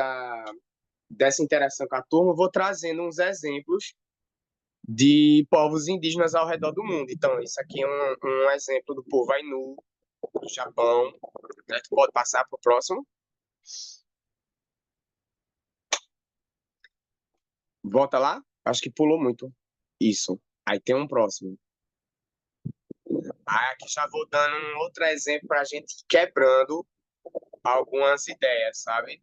Speaker 3: dessa interação com a turma, eu vou trazendo uns exemplos de povos indígenas ao redor do mundo. Então, isso aqui é um exemplo do povo Ainu, do Japão. Né? Tu pode passar para o próximo. Volta lá. Acho que pulou muito. Isso. Aí tem um próximo. Aí aqui já vou dando um outro exemplo para a gente ir quebrando algumas ideias, sabe?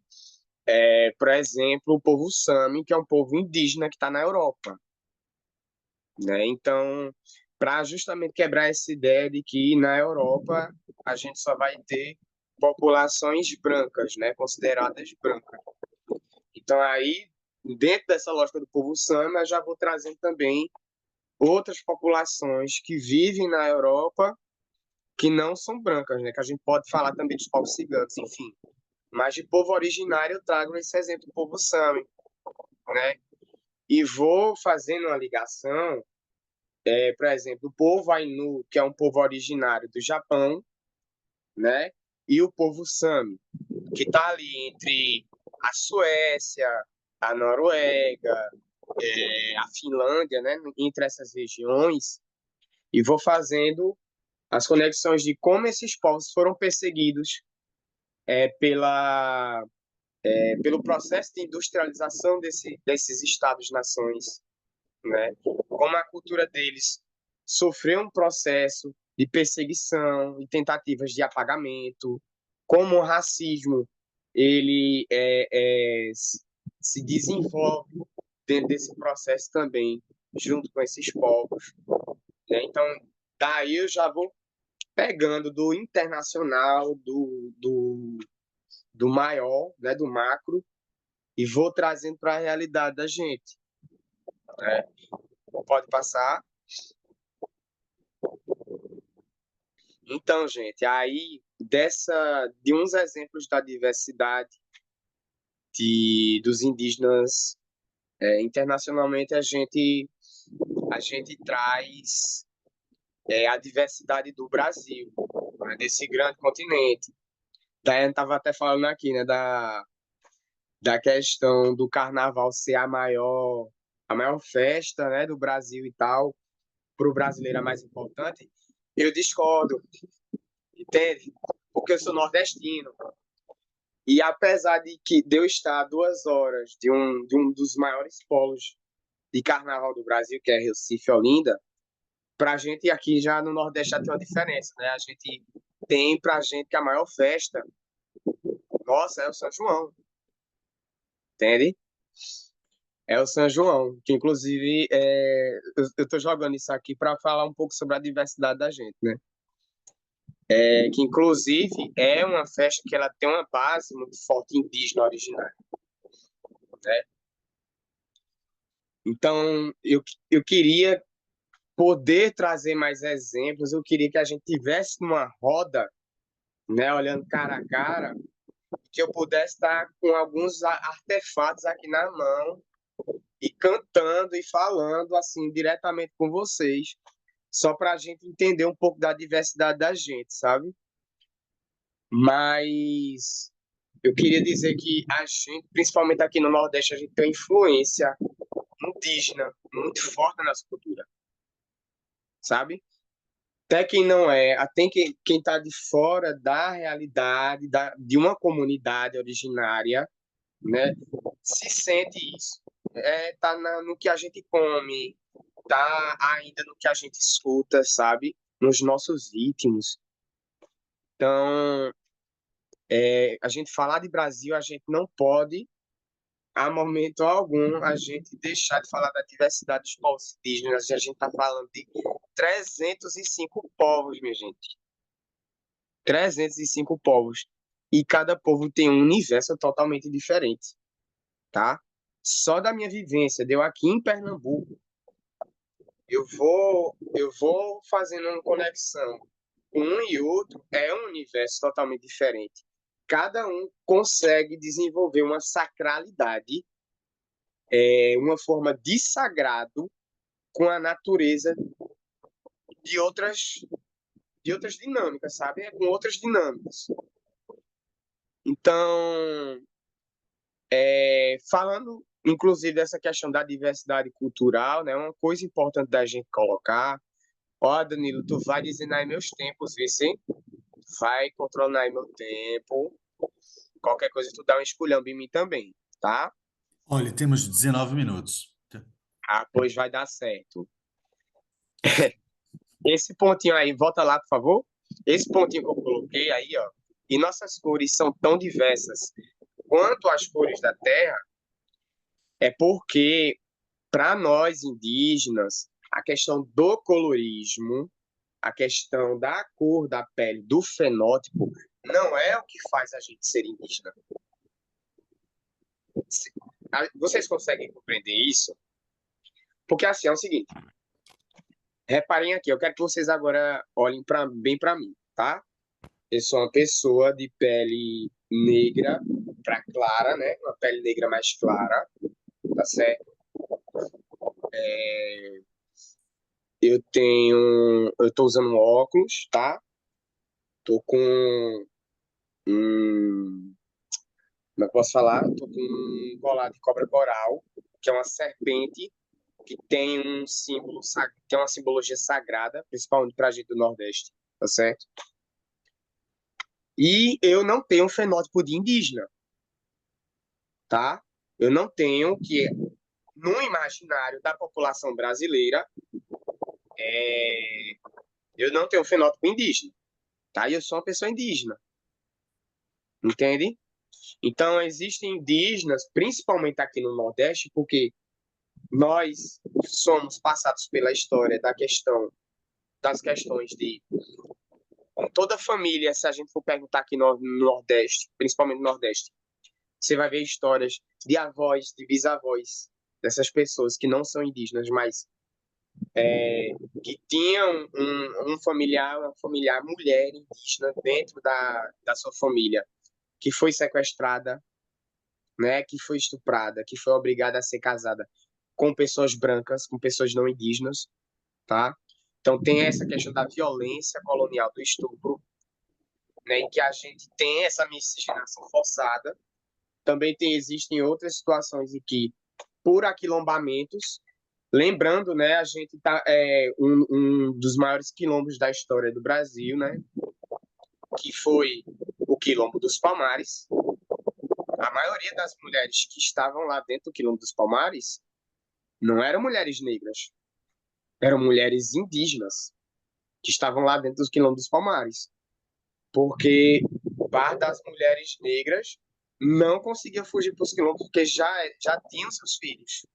Speaker 3: Por exemplo, o povo Sami, que é um povo indígena que está na Europa. Né? Então, para justamente quebrar essa ideia de que na Europa a gente só vai ter populações brancas, né, consideradas brancas. Então, aí, dentro dessa lógica do povo Sami, eu já vou trazendo também outras populações que vivem na Europa que não são brancas, né, que a gente pode falar também dos povos ciganos, enfim. Mas de povo originário eu trago esse exemplo do povo Sami, né? E vou fazendo uma ligação. Por exemplo, o povo Ainu, que é um povo originário do Japão, né? E o povo Sami, que está ali entre a Suécia, a Noruega, a Finlândia, né? Entre essas regiões, e vou fazendo as conexões de como esses povos foram perseguidos pelo processo de industrialização desses estados-nações, né? Como a cultura deles sofreu um processo de perseguição e tentativas de apagamento, como o racismo ele se desenvolve dentro desse processo também, junto com esses povos. Né? Então, daí eu já vou pegando do internacional, do maior, né, do macro, e vou trazendo para a realidade da gente. Né? Pode passar. Então, gente, aí de uns exemplos da diversidade dos indígenas internacionalmente, a gente traz a diversidade do Brasil, né, desse grande continente. Daí a gente estava até falando aqui, né, da questão do carnaval ser a maior festa, né, do Brasil e tal, para o brasileiro a mais importante. Eu discordo, entende? Porque eu sou nordestino. E apesar de eu estar a 2 horas de um dos maiores polos de carnaval do Brasil, que é Recife e Olinda, para a gente aqui já no Nordeste já tem uma diferença, né? A gente tem para a gente que a maior festa, nossa, é o São João, entende? É o São João, que inclusive eu estou jogando isso aqui para falar um pouco sobre a diversidade da gente, né? Que inclusive é uma festa que ela tem uma base muito forte indígena originária, né? Então, eu queria poder trazer mais exemplos, eu queria que a gente tivesse numa roda, né, olhando cara a cara, que eu pudesse estar com alguns artefatos aqui na mão e cantando e falando assim diretamente com vocês, só para a gente entender um pouco da diversidade da gente, sabe? Mas eu queria dizer que a gente, principalmente aqui no Nordeste, a gente tem uma influência indígena muito forte na nossa cultura, sabe? Até quem não é, até quem está de fora da realidade de uma comunidade originária, né, se sente isso. Tá no que a gente come, tá ainda no que a gente escuta, sabe? Nos nossos ritmos. Então, a gente falar de Brasil, a gente não pode, a momento algum, a gente deixar de falar da diversidade dos povos indígenas. A gente está falando de 305 povos, minha gente. 305 povos. E cada povo tem um universo totalmente diferente, tá? Só da minha vivência, deu aqui em Pernambuco, eu vou fazendo uma conexão. Um e outro é um universo totalmente diferente. Cada um consegue desenvolver uma sacralidade, uma forma de sagrado com a natureza de outras dinâmicas, sabe? Com outras dinâmicas. Então, falando, inclusive, dessa questão da diversidade cultural, né? Uma coisa importante da gente colocar. Ó, Danilo, tu vai dizendo aí meus tempos, vê se vai controlando aí meu tempo. Qualquer coisa tu dá um esculhambo em mim também, tá?
Speaker 1: Olha, temos 19 minutos.
Speaker 3: Ah, pois vai dar certo. Esse pontinho aí, volta lá, por favor. Esse pontinho que eu coloquei aí, ó. E nossas cores são tão diversas quanto as cores da Terra, é porque, para nós indígenas, a questão do colorismo, a questão da cor da pele, do fenótipo, não é o que faz a gente ser indígena. Vocês conseguem compreender isso? Porque assim, é o seguinte, reparem aqui, eu quero que vocês agora olhem bem para mim, tá? Eu sou uma pessoa de pele negra para clara, né? Uma pele negra mais clara, tá certo? Eu tô usando um óculos, tá? Tô com como é que eu posso falar? Tô com um colar de cobra coral, que é uma serpente que tem um símbolo, tem uma simbologia sagrada, principalmente pra gente do Nordeste, tá certo? E eu não tenho um fenótipo de indígena, tá? Eu não tenho, que no imaginário da população brasileira, eu não tenho um fenótipo indígena, tá? E eu sou uma pessoa indígena, entende? Então, existem indígenas, principalmente aqui no Nordeste, porque nós somos passados pela história das questões de toda família. Se a gente for perguntar aqui no Nordeste, principalmente no Nordeste, você vai ver histórias de avós, de bisavós, dessas pessoas que não são indígenas, mas que tinham uma familiar mulher indígena dentro da sua família, que foi sequestrada, né, que foi estuprada, que foi obrigada a ser casada com pessoas brancas, com pessoas não indígenas, tá? Então tem essa questão da violência colonial do estupro, né, em que a gente tem essa miscigenação forçada. Também existem outras situações em que, por aquilombamentos, lembrando, né, a gente tá um dos maiores quilombos da história do Brasil, né, que foi o Quilombo dos Palmares. A maioria das mulheres que estavam lá dentro do Quilombo dos Palmares não eram mulheres negras, eram mulheres indígenas que estavam lá dentro do Quilombo dos Palmares, porque parte das mulheres negras não conseguia fugir para os quilombos porque já tinham seus filhos,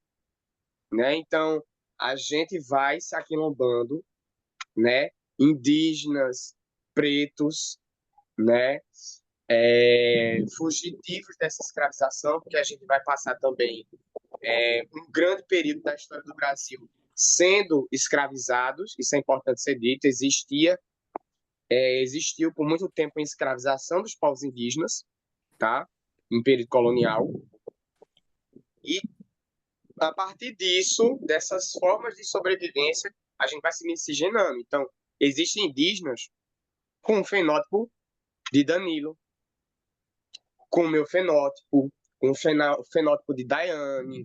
Speaker 3: né? Então a gente vai se aquilombando, né? Indígenas, pretos, né? Fugitivos dessa escravização, porque a gente vai passar também um grande período da história do Brasil sendo escravizados. Isso é importante ser dito. Existiu por muito tempo a escravização dos povos indígenas, tá? Em período colonial. E a partir disso, dessas formas de sobrevivência, a gente vai se miscigenando. Então, existem indígenas com o fenótipo de Danilo, com o meu fenótipo, com o fenótipo de Daiane,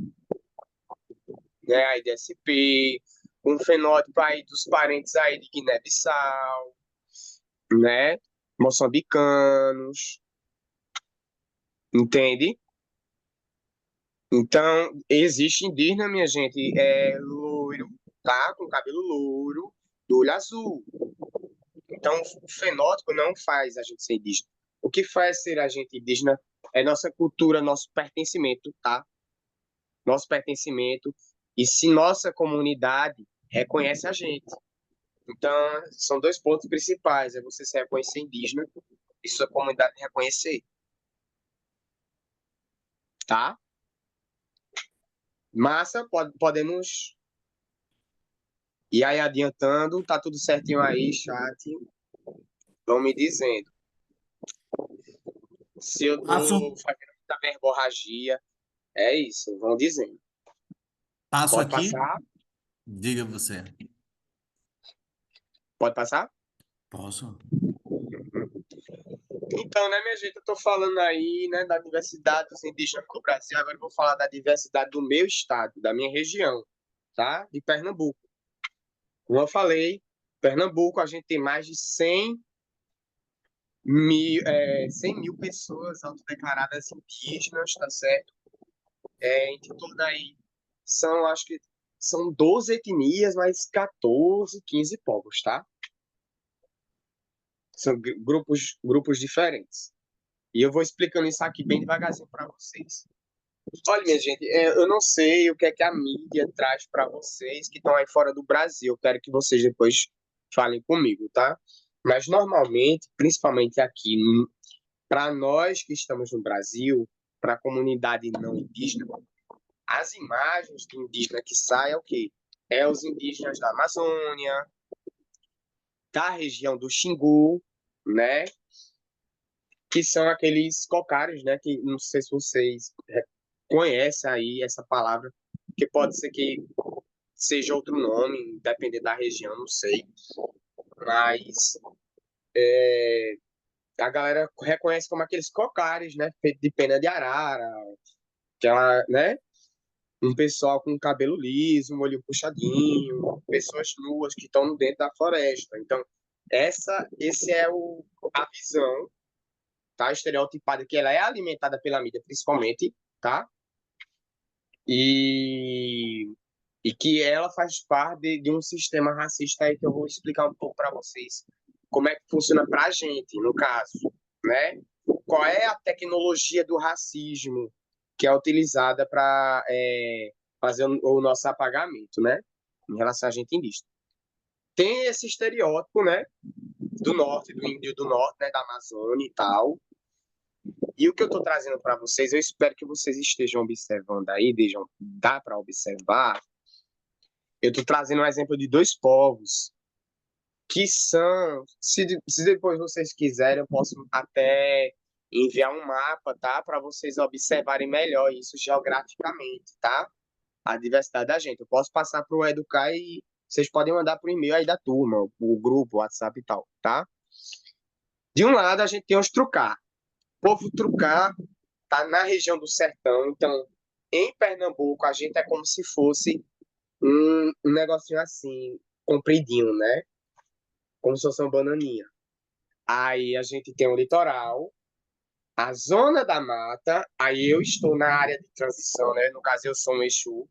Speaker 3: né, aí de SP, com o fenótipo aí dos parentes aí de Guiné-Bissau, né, moçambicanos, entende? Então, existe indígena, minha gente, loiro, tá? Com cabelo louro, do olho azul. Então, o fenótipo não faz a gente ser indígena. O que faz ser a gente indígena é nossa cultura, nosso pertencimento, tá? Nosso pertencimento. E se nossa comunidade reconhece a gente. Então, são dois pontos principais. É você se reconhecer indígena e sua comunidade reconhecer, tá? Massa, podemos ir aí adiantando. Tá tudo certinho aí, chat. Vão me dizendo. Se eu tô
Speaker 1: Passo,
Speaker 3: fazendo muita verborragia, é isso, vão dizendo.
Speaker 1: passo
Speaker 3: Pode
Speaker 1: aqui,
Speaker 3: passar?
Speaker 1: diga você.
Speaker 3: Pode passar?
Speaker 1: Posso?
Speaker 3: Então, né, minha gente, eu tô falando aí, né, da diversidade dos indígenas do Brasil. Agora eu vou falar da diversidade do meu estado, da minha região, tá? De Pernambuco. Como eu falei, Pernambuco, a gente tem mais de 100 mil pessoas autodeclaradas indígenas, tá certo? Em torno aí, acho que são 12 etnias, mais 14, 15 povos, tá? São grupos diferentes. E eu vou explicando isso aqui bem devagarzinho para vocês. Olha, minha gente, eu não sei o que é que a mídia traz para vocês que estão aí fora do Brasil. Eu quero que vocês depois falem comigo, tá? Mas normalmente, principalmente aqui, para nós que estamos no Brasil, para a comunidade não indígena, as imagens de indígena que saem é o quê? É os indígenas da Amazônia, da região do Xingu, né? Que são aqueles cocários, né? Que não sei se vocês conhecem aí essa palavra, que pode ser que seja outro nome, depender da região, não sei. Mas a galera reconhece como aqueles cocários, né? Feito de pena de arara, aquela, né? Um pessoal com cabelo liso, um olho puxadinho, pessoas nuas que estão dentro da floresta. Então, esse é a visão, tá? Estereotipada, que ela é alimentada pela mídia, principalmente, tá? E, e que ela faz parte de um sistema racista aí que eu vou explicar um pouco para vocês como é que funciona para a gente, no caso, né? Qual é a tecnologia do racismo que é utilizada para fazer o nosso apagamento, né? Em relação a gente indígena. Tem esse estereótipo, né? Do norte, do índio do norte, né? Da Amazônia e tal. E o que eu estou trazendo para vocês, eu espero que vocês estejam observando aí, dá para observar. Eu estou trazendo um exemplo de dois povos que são, se depois vocês quiserem, eu posso até enviar um mapa, tá? Para vocês observarem melhor isso geograficamente, tá? A diversidade da gente. Eu posso passar para o Educar e vocês podem mandar para o e-mail aí da turma, o grupo, o WhatsApp e tal, tá? De um lado, a gente tem os Trucar. O povo Trucar tá na região do sertão, então em Pernambuco a gente é como se fosse um negocinho assim, compridinho, né? Como se fosse uma bananinha. Aí a gente tem o litoral, a zona da mata, aí eu estou na área de transição, né? No caso, eu sou um Exu.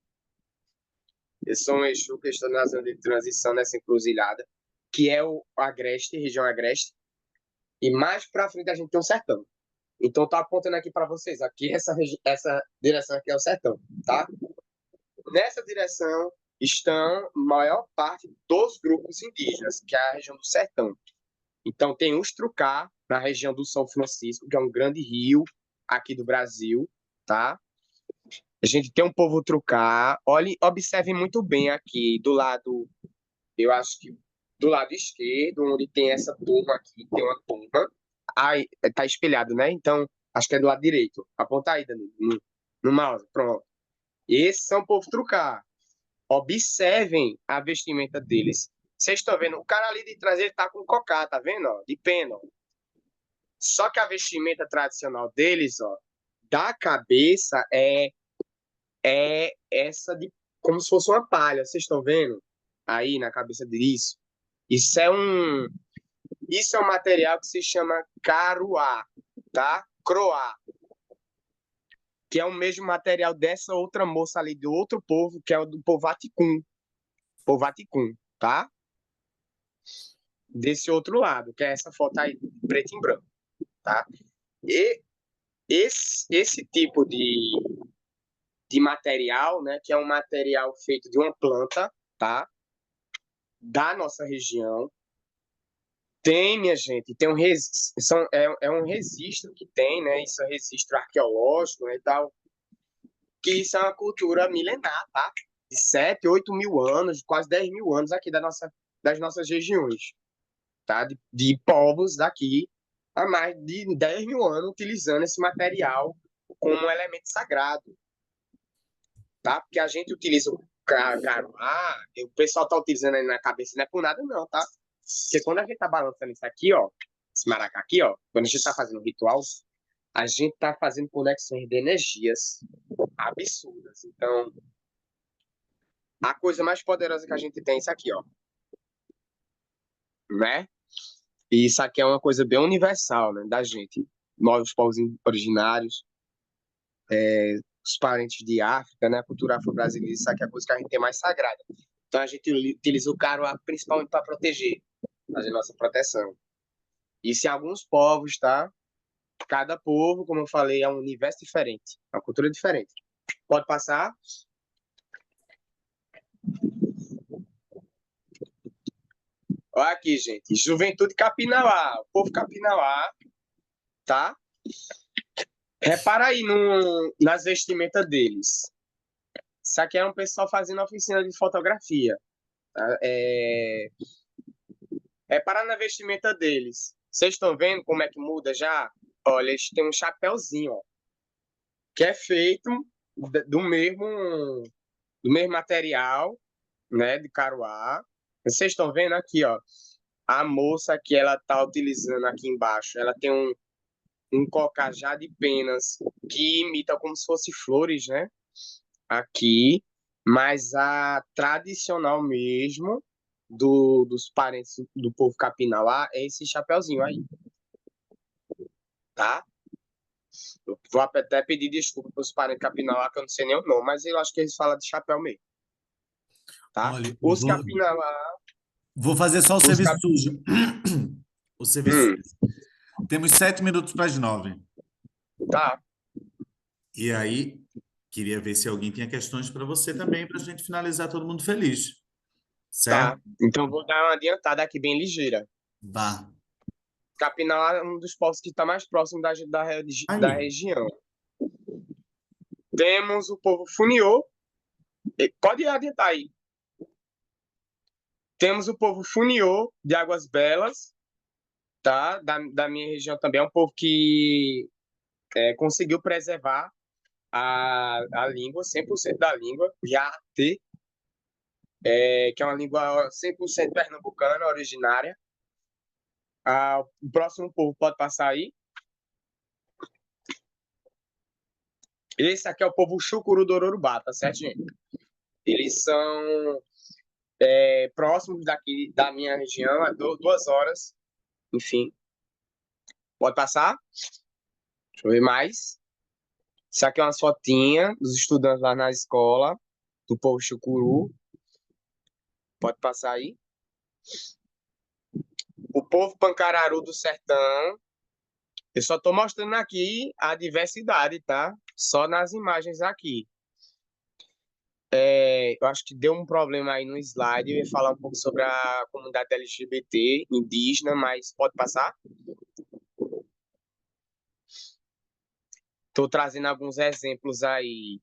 Speaker 3: Eu sou um Exu que estou na zona de transição, nessa encruzilhada, que é o Agreste, região Agreste. E mais pra frente a gente tem o sertão. Então, tá apontando aqui para vocês. Aqui, essa direção aqui é o sertão, tá? Nessa direção estão a maior parte dos grupos indígenas, que é a região do sertão. Então, tem os Trucá, na região do São Francisco, que é um grande rio aqui do Brasil, tá? A gente tem um povo Trucá. Olhe, observe muito bem aqui, do lado, eu acho que do lado esquerdo, onde tem essa turma aqui, tem uma turma. Aí, tá espelhado, né? Então, Acho que é do lado direito. Aponta aí, Danilo, no mouse. Pronto. Esses são o povo trucar. Observem a vestimenta deles. Vocês estão vendo? O cara ali de trás, ele tá com cocá, tá vendo? Ó, de pena. Ó. Só que a vestimenta tradicional deles, ó, da cabeça é essa de como se fosse uma palha. Vocês estão vendo? Aí na cabeça disso. Isso é um material que se chama caruá, tá? Croá, que é o mesmo material dessa outra moça ali do outro povo, que é o do povo Aticum. Povo Aticum, tá? Desse outro lado, que é essa foto aí, preto e branco, tá? E esse tipo de material, né, que é um material feito de uma planta, tá? Da nossa região, tem, minha gente, tem é um registro que tem, né? Isso é registro arqueológico, né, e tal, que isso é uma cultura milenar, tá? De 7, 8 mil anos, quase 10 mil anos aqui das nossas regiões, tá? De povos daqui há mais de 10 mil anos utilizando esse material como um elemento sagrado, tá? Porque a gente utiliza o caruá, o pessoal tá utilizando aí na cabeça, não é por nada não, tá? Porque quando a gente tá balançando isso aqui, ó, esse maracá aqui, ó, quando a gente tá fazendo o ritual, a gente tá fazendo conexões de energias absurdas. Então, a coisa mais poderosa que a gente tem é isso aqui, ó, né? E isso aqui é uma coisa bem universal, né, da gente. Nós, os povos originários, os parentes de África, né, a cultura afro-brasileira, isso aqui é a coisa que a gente tem mais sagrada. Então, a gente utiliza o caruá principalmente para proteger, fazer nossa proteção. Isso em alguns povos, tá? Cada povo, como eu falei, é um universo diferente, é uma cultura diferente. Pode passar? Olha aqui, gente. Juventude Capinauá, o povo Capinauá, tá? Repara aí nas vestimentas deles. Isso aqui é um pessoal fazendo oficina de fotografia. Tá? Repara na vestimenta deles. Vocês estão vendo como é que muda já? Olha, eles têm um chapéuzinho, ó, que é feito do mesmo material, né, de caruá. Vocês estão vendo aqui, ó, a moça que ela tá utilizando aqui embaixo. Ela tem um cocajá de penas que imita como se fosse flores, né? Aqui, mas a tradicional mesmo dos parentes do povo capinauá é esse chapeuzinho aí, tá? Eu vou até pedir desculpa para os parentes capinauá, que eu não sei nem o nome, mas eu acho que eles falam de chapéu mesmo, tá?
Speaker 1: Olha,
Speaker 3: Os capinauá...
Speaker 1: vou fazer só o
Speaker 3: Os
Speaker 1: serviço
Speaker 3: cap...
Speaker 1: sujo. O serviço
Speaker 3: Hum,
Speaker 1: sujo. Temos 7 minutos para as 9.
Speaker 3: tá,
Speaker 1: E aí, queria ver se alguém tinha questões para você também, para a gente finalizar todo mundo feliz. Certo?
Speaker 3: tá. Então vou dar uma adiantada aqui bem ligeira.
Speaker 1: Vá.
Speaker 3: Capinauá é um dos povos que está mais próximo da
Speaker 1: Aí.
Speaker 3: região. Temos o povo Funiô. Pode adiantar aí. Temos o povo Funiô de Águas Belas, tá? Da minha região também. É um povo que conseguiu preservar a língua, 100% da língua, Yaté, que é uma língua 100% pernambucana, originária. O próximo povo pode passar aí. Esse aqui é o povo Chucuru do Ororubá, tá certo, gente? Eles são próximos daqui da minha região, a 2 horas. Enfim, pode passar. Deixa eu ver mais. Isso aqui é umas fotinhas dos estudantes lá na escola, do povo Chucuru. Pode passar aí. O povo Pancararu do Sertão. Eu só estou mostrando aqui a diversidade, tá? Só nas imagens aqui. Eu acho que deu um problema aí no slide. Eu ia falar um pouco sobre a comunidade LGBT, indígena, mas pode passar? Estou trazendo alguns exemplos aí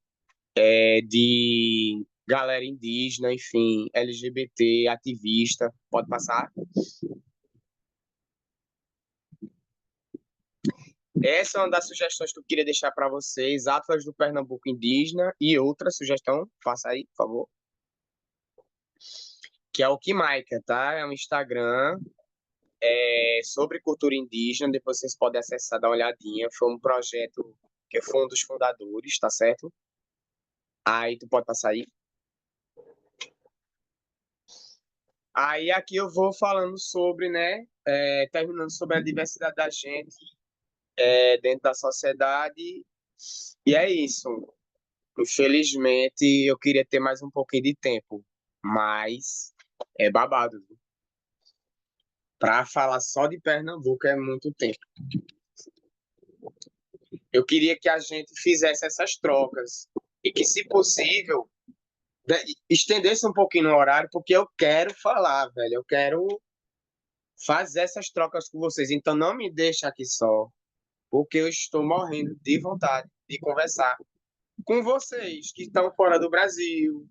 Speaker 3: de galera indígena, enfim, LGBT, ativista. Pode passar? Essa é uma das sugestões que eu queria deixar para vocês. Atlas do Pernambuco Indígena e outra sugestão, faça aí, por favor. Que é o Kimaica, tá? É um Instagram sobre cultura indígena. Depois vocês podem acessar, dar uma olhadinha. Foi um projeto que eu fui um dos fundadores, tá certo? Aí tu pode passar aí. Aí aqui eu vou falando sobre, né? Terminando sobre a diversidade da gente dentro da sociedade. E é isso. Infelizmente, eu queria ter mais um pouquinho de tempo, mas é babado, viu? Para falar só de Pernambuco é muito tempo. Eu queria que a gente fizesse essas trocas e que, se possível, estendesse um pouquinho no horário, porque eu quero falar, velho. Eu quero fazer essas trocas com vocês. Então, não me deixa aqui só, porque eu estou morrendo de vontade de conversar com vocês que estão fora do Brasil,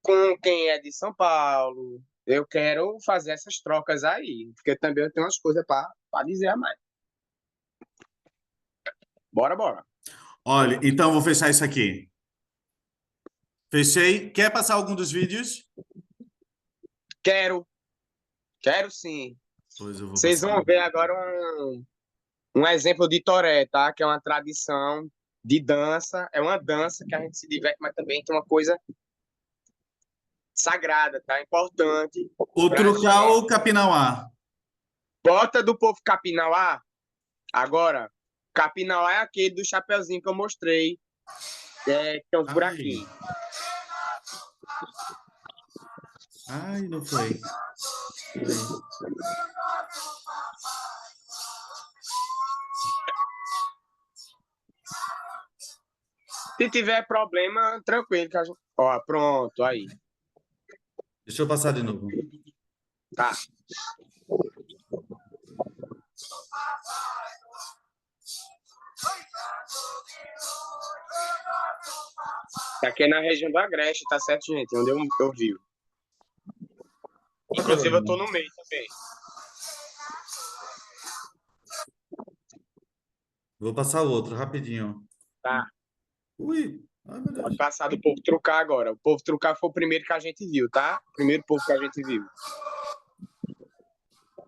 Speaker 3: com quem é de São Paulo. Eu quero fazer essas trocas aí, porque também eu tenho umas coisas para dizer a mais. Bora, bora.
Speaker 1: Olha, então vou fechar isso aqui. Fechei. Quer passar algum dos vídeos?
Speaker 3: Quero sim.
Speaker 1: Pois eu vou
Speaker 3: Vocês
Speaker 1: passar.
Speaker 3: vão ver agora um exemplo de toré, tá? Que é uma tradição de dança. É uma dança que a gente se diverte, mas também tem uma coisa sagrada, tá? Importante.
Speaker 1: O
Speaker 3: pra
Speaker 1: trucal
Speaker 3: gente.
Speaker 1: ou capinauá?
Speaker 3: Bota do povo capinauá. Agora, capinauá é aquele do chapeuzinho que eu mostrei. Que tem uns
Speaker 1: Ai.
Speaker 3: buraquinhos.
Speaker 1: Ai, não foi.
Speaker 3: Se tiver problema, tranquilo. Que a gente... Ó, pronto, aí.
Speaker 1: Deixa eu passar de novo.
Speaker 3: Tá. Aqui é na região do Agreste, tá certo, gente? Onde eu vivo. Inclusive, eu tô no meio também.
Speaker 1: Vou passar o outro, rapidinho.
Speaker 3: Tá.
Speaker 1: Ui. Ai, meu Deus.
Speaker 3: Pode passar do povo trucar agora. O povo trucar foi o primeiro que a gente viu, tá? O primeiro povo que a gente viu.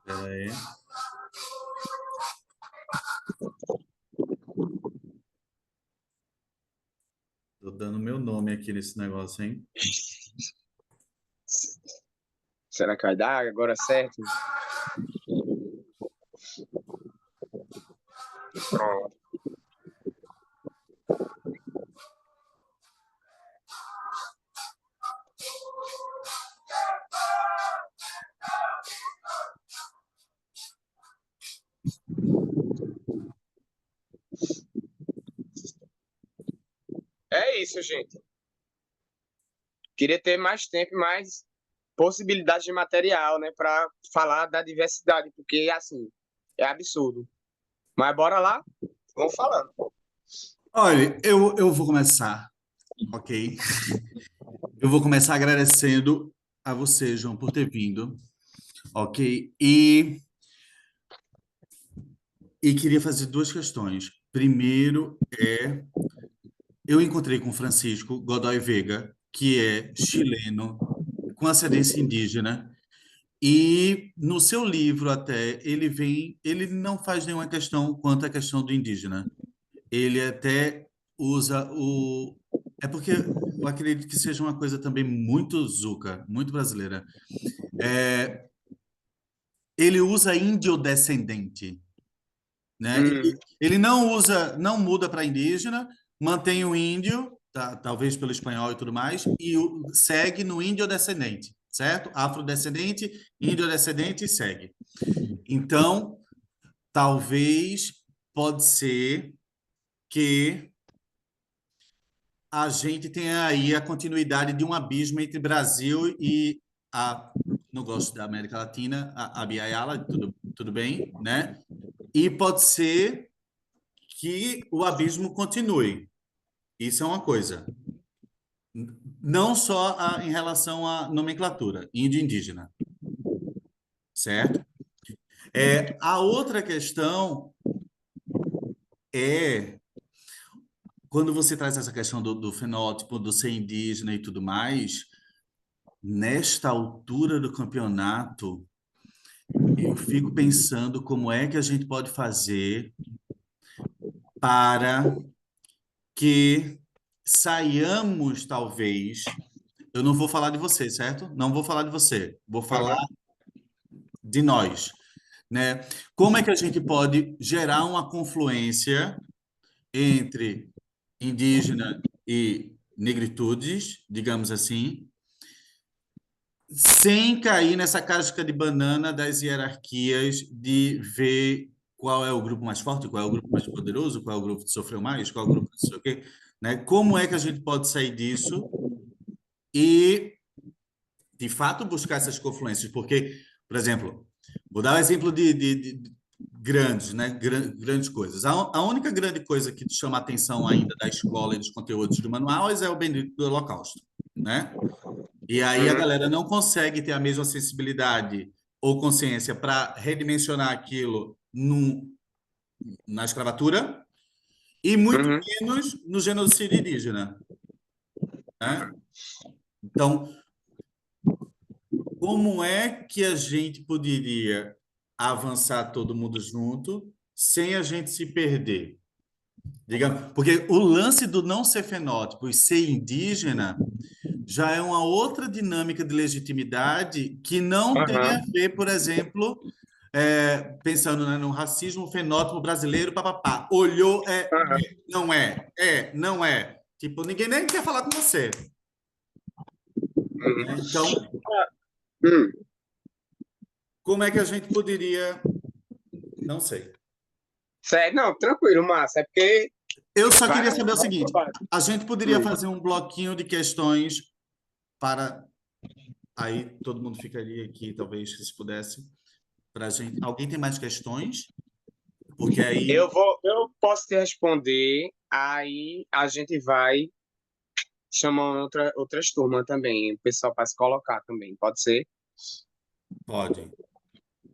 Speaker 1: Pera aí. Tô dando meu nome aqui nesse negócio, hein?
Speaker 3: Será que vai dar agora certo? Pronto. É isso, gente. Queria ter mais tempo e mais possibilidades de material, né, para falar da diversidade, porque assim, é absurdo. Mas bora lá, vamos falando.
Speaker 1: Olha, eu vou começar, ok? Eu vou começar agradecendo a você, João, por ter vindo, ok? E queria fazer duas questões. Primeiro eu encontrei com Francisco Godoy Vega, que é chileno, com ascendência indígena, e no seu livro até ele não faz nenhuma questão quanto à questão do indígena. Ele até usa é porque eu acredito que seja uma coisa também muito zuca, muito brasileira. Ele usa índio-descendente, né? Ele não usa, não muda para indígena, mantém o índio, tá, talvez pelo espanhol e tudo mais, e segue no índio-descendente, certo? Afrodescendente, índio-descendente e segue. Então, talvez pode ser que a gente tenha aí a continuidade de um abismo entre Brasil e não gosto da América Latina, a Biayala, tudo bem, né? E pode ser que o abismo continue. Isso é uma coisa. Não só em relação à nomenclatura, índio e indígena, certo? A outra questão é quando você traz essa questão do fenótipo, do ser indígena e tudo mais, nesta altura do campeonato, eu fico pensando como é que a gente pode fazer para que saiamos, talvez. Eu não vou falar de você, certo? Não vou falar de você. Vou falar
Speaker 3: Aham.
Speaker 1: de nós, né? Como é que a gente pode gerar uma confluência entre indígena e negritudes, digamos assim, sem cair nessa casca de banana das hierarquias de ver qual é o grupo mais forte, qual é o grupo mais poderoso, qual é o grupo que sofreu mais, qual é o grupo que não sei o quê, né? Como é que a gente pode sair disso e, de fato, buscar essas confluências? Porque, por exemplo, vou dar um exemplo de grandes, né? Grandes coisas. A única grande coisa que chama a atenção ainda da escola e dos conteúdos do manual é o bendito do Holocausto, né? E aí a
Speaker 3: Uhum.
Speaker 1: galera não consegue ter a mesma sensibilidade ou consciência para redimensionar aquilo na escravatura e muito
Speaker 3: Uhum.
Speaker 1: menos no genocídio indígena, né? Então, como é que a gente poderia avançar todo mundo junto sem a gente se perder? Digamos, porque o lance do não ser fenótipo e ser indígena já é uma outra dinâmica de legitimidade que não tem a
Speaker 3: Aham.
Speaker 1: ver, por exemplo, pensando, né, no racismo, fenótipo brasileiro, papapá. Olhou,
Speaker 3: Aham.
Speaker 1: não é, não é. Tipo, ninguém nem quer falar com você,
Speaker 3: Uhum.
Speaker 1: né? Então,
Speaker 3: Hum.
Speaker 1: como é que a gente poderia? Não sei.
Speaker 3: Sério, não, tranquilo, massa. É porque
Speaker 1: Eu só queria
Speaker 3: vai,
Speaker 1: saber o
Speaker 3: vai
Speaker 1: seguinte:
Speaker 3: por baixo.
Speaker 1: a gente poderia
Speaker 3: Hum.
Speaker 1: fazer um bloquinho de questões para aí todo mundo ficaria aqui, talvez, se pudesse, para gente. Alguém tem mais questões? Porque aí
Speaker 3: Eu posso te responder, aí a gente vai chamando outras turmas também, o pessoal para se colocar também, pode ser?
Speaker 1: pode.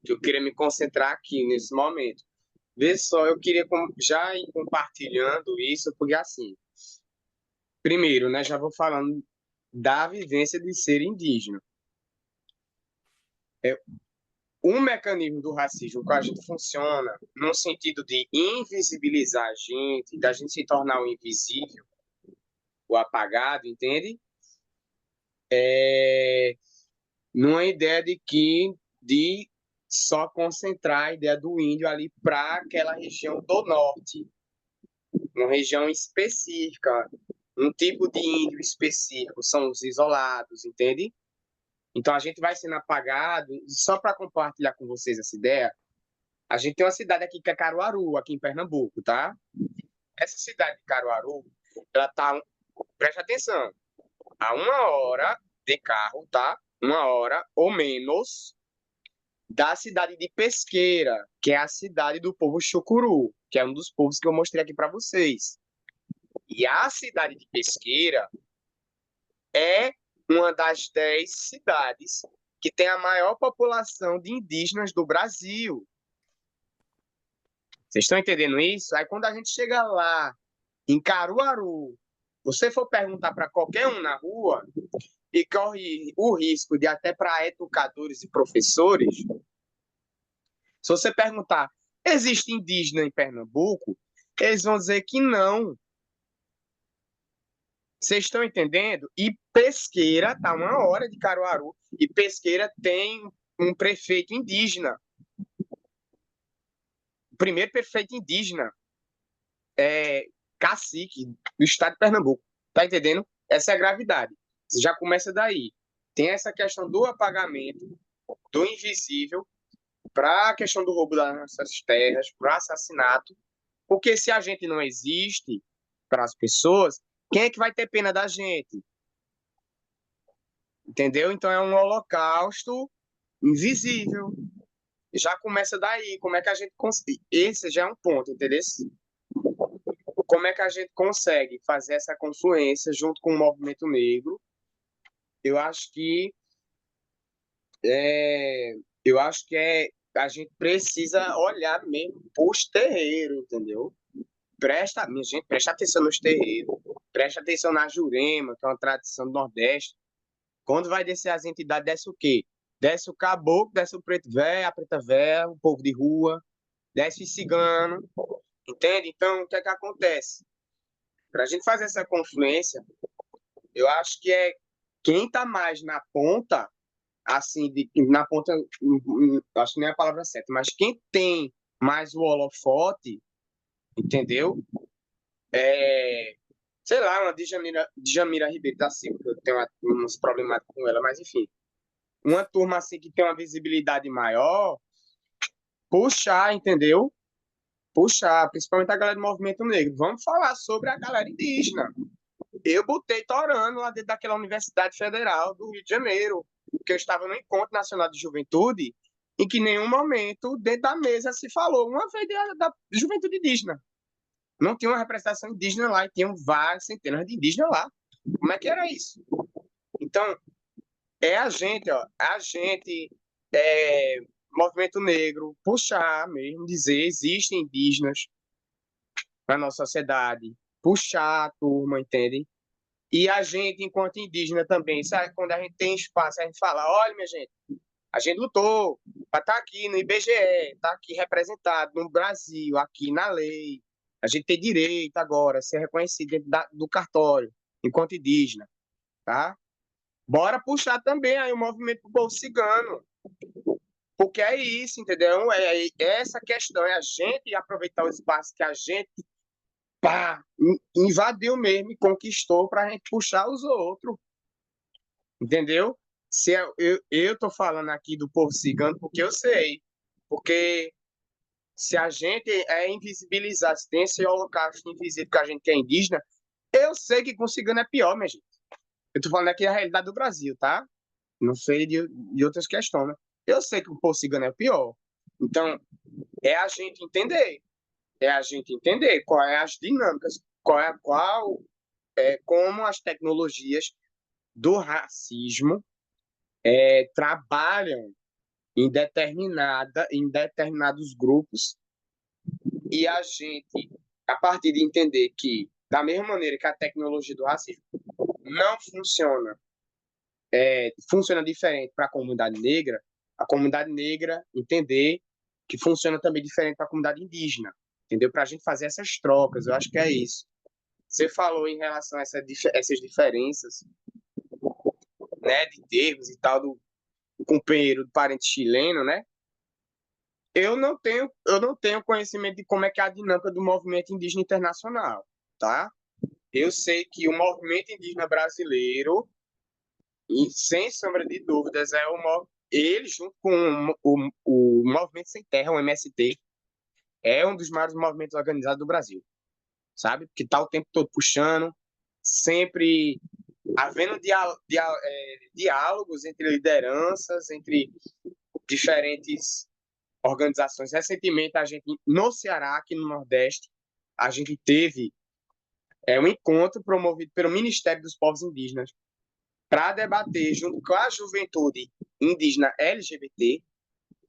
Speaker 3: Que eu queria me concentrar aqui nesse momento. Vê só, eu queria já ir compartilhando isso, porque assim, primeiro, né, já vou falando da vivência de ser indígena. É, um mecanismo do racismo que a gente funciona no sentido de invisibilizar a gente, da gente se tornar o invisível, o apagado, entende? É numa ideia de só concentrar a ideia do índio ali para aquela região do norte, uma região específica, um tipo de índio específico, são os isolados, entende? Então a gente vai sendo apagado. Só para compartilhar com vocês essa ideia, a gente tem uma cidade aqui que é Caruaru, aqui em Pernambuco, tá? Essa cidade de Caruaru, ela tá, preste atenção, a 1 hora de carro, tá? 1 hora ou menos da cidade de Pesqueira, que é a cidade do povo Chucuru, que é um dos povos que eu mostrei aqui para vocês. E a cidade de Pesqueira é uma das 10 cidades que tem a maior população de indígenas do Brasil. Vocês estão entendendo isso? Aí quando a gente chega lá, em Caruaru, você for perguntar para qualquer um na rua, e corre o risco de até para educadores e professores, se você perguntar, existe indígena em Pernambuco? Eles vão dizer que não. Vocês estão entendendo? E Pesqueira está 1 hora de Caruaru. E Pesqueira tem um prefeito indígena. O primeiro prefeito indígena é cacique do estado de Pernambuco. Tá entendendo? Essa é a gravidade. Você já começa daí. Tem essa questão do apagamento, do invisível, para a questão do roubo das nossas terras, para o assassinato. Porque se a gente não existe para as pessoas, quem é que vai ter pena da gente? Entendeu? Então é um holocausto invisível. Já começa daí. Como é que a gente consegue? Esse já é um ponto, entendeu? Como é que a gente consegue fazer essa confluência junto com o movimento negro? Eu acho que é, eu acho que a gente precisa olhar mesmo para os terreiros, entendeu? Minha gente, presta atenção nos terreiros, presta atenção na Jurema, que é uma tradição do Nordeste. Quando vai descer as entidades, desce o quê? Desce o caboclo, desce o preto velho, a preta velha, o povo de rua, desce o cigano, entende? Então, o que é que acontece? Para a gente fazer essa confluência, eu acho que é quem está mais na ponta, assim, na ponta, acho que nem é a palavra certa, mas quem tem mais o holofote, entendeu? Sei lá, uma Djamira Ribeiro da Silva, que eu tenho uns problemáticos com ela, mas enfim. Uma turma assim que tem uma visibilidade maior, puxar, entendeu? Puxar, principalmente a galera do movimento negro. Vamos falar sobre a galera indígena. Eu botei Torano lá dentro daquela Universidade Federal do Rio de Janeiro, porque eu estava no Encontro Nacional de Juventude, em que em nenhum momento, dentro da mesa, se falou uma vez da juventude indígena. Não tinha uma representação indígena lá, e tinham várias centenas de indígenas lá. Como é que era isso? Então, é a gente, ó, movimento negro, puxar mesmo, dizer, existem indígenas na nossa sociedade, puxar a turma, entende? E a gente, enquanto indígena também, sabe? Quando a gente tem espaço, a gente fala, olha, minha gente, a gente lutou para estar aqui no IBGE, estar aqui representado no Brasil, aqui na lei. A gente tem direito agora a ser reconhecido dentro do cartório, enquanto indígena, tá? Bora puxar também aí o movimento do povo cigano, porque é isso, entendeu? É essa questão, é a gente aproveitar o espaço que a gente invadiu mesmo e conquistou para a gente puxar os outros, entendeu? Se eu tô falando aqui do povo cigano porque eu sei, porque se a gente invisibilizar, se tem esse holocausto invisível que a gente que é indígena, eu sei que com cigano é pior, minha gente. Eu tô falando aqui a realidade do Brasil, tá? Não sei de outras questões, né? Eu sei que o povo cigano é o pior. Então, é a gente entender. É a gente entender qual é as dinâmicas, como as tecnologias do racismo trabalham em determinados grupos e a gente, a partir de entender que, da mesma maneira que a tecnologia do racismo não funciona, funciona diferente para a comunidade negra entender que funciona também diferente para a comunidade indígena, entendeu? Para a gente fazer essas trocas, eu acho que é isso. Você falou em relação a essas diferenças, né, de termos e tal, do companheiro do parente chileno, né? Eu não tenho conhecimento de como é que é a dinâmica do movimento indígena internacional, tá? Eu sei que o movimento indígena brasileiro, e sem sombra de dúvidas, ele, junto com o Movimento Sem Terra, o MST, é um dos maiores movimentos organizados do Brasil, sabe? Que tá o tempo todo puxando, sempre havendo diálogos entre lideranças, entre diferentes organizações. Recentemente, a gente, no Ceará, aqui no Nordeste, a gente teve um encontro promovido pelo Ministério dos Povos Indígenas para debater junto com a juventude indígena LGBT,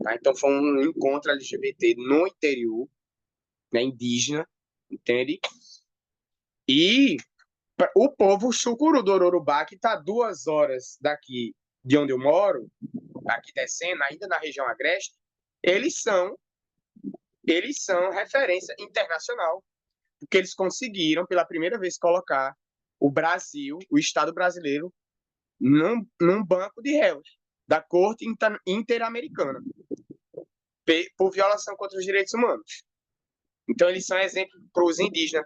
Speaker 3: tá? Então foi um encontro LGBT no interior, né, indígena, entende? E o povo chucuru do Ororubá, que está 2 horas daqui de onde eu moro, aqui descendo, ainda na região agreste, eles são referência internacional, porque eles conseguiram, pela primeira vez, colocar o Brasil, o Estado brasileiro, num banco de réus da Corte Interamericana por violação contra os direitos humanos. Então, eles são exemplo para os indígenas,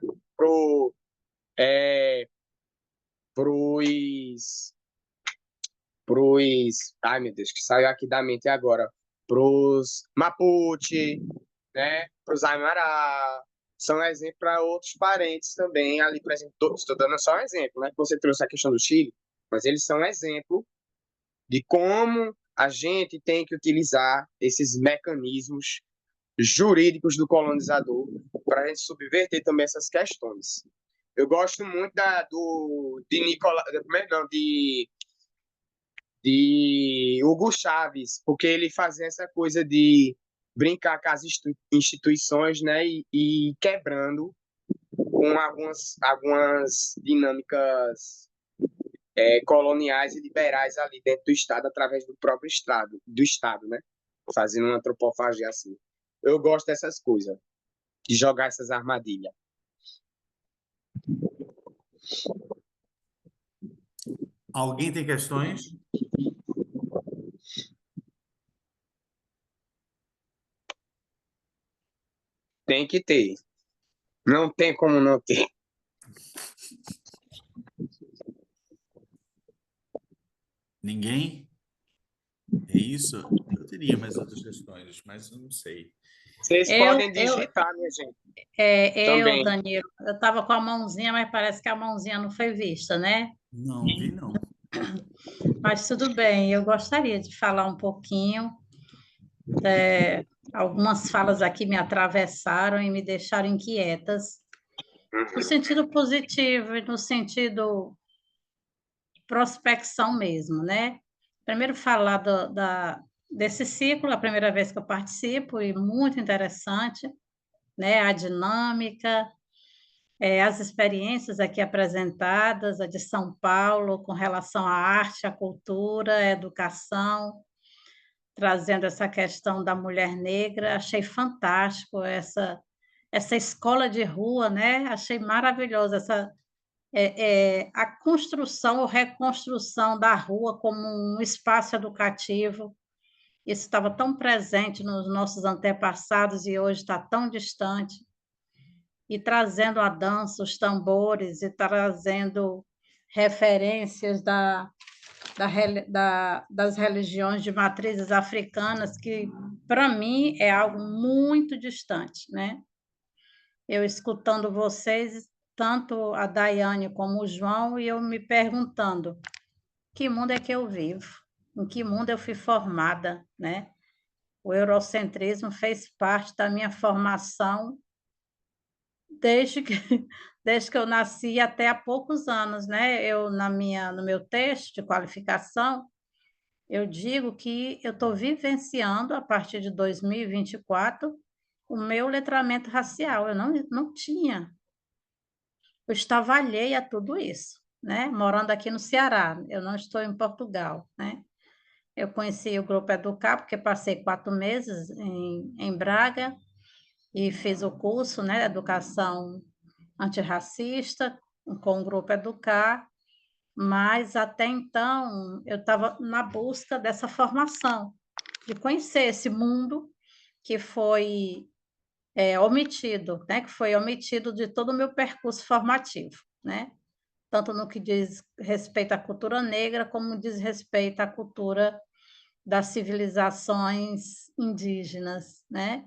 Speaker 3: ai meu Deus, que saiu aqui da mente agora, pros Mapuche, né, pros Aymara, são exemplo para outros parentes também ali, por exemplo, estou dando só um exemplo, né, que você trouxe a questão do Chile, mas eles são exemplo de como a gente tem que utilizar esses mecanismos jurídicos do colonizador para a gente subverter também essas questões. Eu gosto muito de Hugo Chávez, porque ele fazia essa coisa de brincar com as instituições, né, e quebrando com algumas dinâmicas coloniais e liberais ali dentro do Estado, através do próprio Estado, né? Fazendo uma antropofagia assim. Eu gosto dessas coisas, de jogar essas armadilhas.
Speaker 1: Alguém tem questões?
Speaker 3: Tem que ter. Não tem como não ter.
Speaker 1: Ninguém? É isso? Eu teria mais outras questões, mas eu não sei.
Speaker 3: Vocês
Speaker 4: Eu,
Speaker 3: podem
Speaker 4: eu,
Speaker 3: digitar, minha gente.
Speaker 4: eu,
Speaker 3: Também.
Speaker 4: Danilo, eu estava com a mãozinha, mas parece que a mãozinha não foi vista, né?
Speaker 1: Não, vi não.
Speaker 4: Mas tudo bem, eu gostaria de falar um pouquinho. Algumas falas aqui me atravessaram e me deixaram inquietas, no sentido positivo e no sentido prospecção mesmo, né? Primeiro falar desse ciclo, a primeira vez que eu participo, e muito interessante, né? A dinâmica, as experiências aqui apresentadas, a de São Paulo, com relação à arte, à cultura, à educação, trazendo essa questão da mulher negra. Achei fantástico essa escola de rua, né? Achei maravilhoso a construção ou reconstrução da rua como um espaço educativo. Isso estava tão presente nos nossos antepassados e hoje está tão distante. E trazendo a dança, os tambores, e trazendo referências das religiões de matrizes africanas, que, para mim, é algo muito distante, né? Eu escutando vocês, tanto a Daiane como o João, e eu me perguntando, que mundo é que eu vivo? Em que mundo eu fui formada, né? O eurocentrismo fez parte da minha formação desde que, desde que eu nasci até há poucos anos, né? No meu texto de qualificação, eu digo que eu estou vivenciando, a partir de 2024, o meu letramento racial. Eu não tinha. Eu estava alheia a tudo isso, né? Morando aqui no Ceará, eu não estou em Portugal, né? Eu conheci o Grupo Educar, porque passei 4 meses em Braga e fiz o curso, né, Educação Antirracista, com o Grupo Educar, mas até então eu estava na busca dessa formação, de conhecer esse mundo que foi omitido, né? Que foi omitido de todo o meu percurso formativo, né? Tanto no que diz respeito à cultura negra, como diz respeito à cultura das civilizações indígenas, né?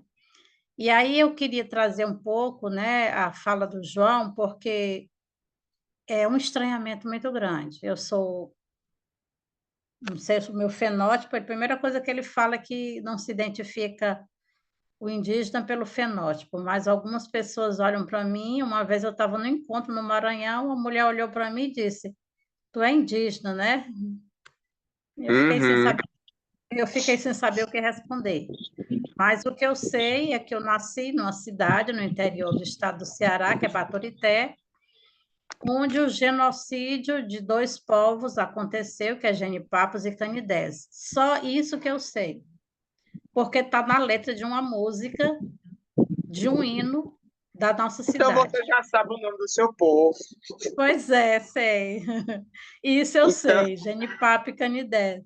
Speaker 4: E aí eu queria trazer um pouco, né, a fala do João, porque é um estranhamento muito grande. Eu sou, não sei se o meu fenótipo, a primeira coisa que ele fala é que não se identifica o indígena pelo fenótipo, mas algumas pessoas olham para mim. Uma vez eu estava no encontro no Maranhão, uma mulher olhou para mim e disse: Tu é indígena, né? Eu fiquei sem
Speaker 3: Uhum.
Speaker 4: saber, eu fiquei sem saber o que responder. Mas o que eu sei é que eu nasci numa cidade no interior do estado do Ceará, que é Baturité, onde o genocídio de 2 povos aconteceu, que é Genipapos e Canidés. Só isso que eu sei, porque está na letra de uma música, de um hino da nossa
Speaker 3: Então
Speaker 4: cidade.
Speaker 3: você já sabe o nome do seu povo.
Speaker 4: Pois é, sei. Isso eu
Speaker 3: Então,
Speaker 4: sei, Genipapo e Canidé.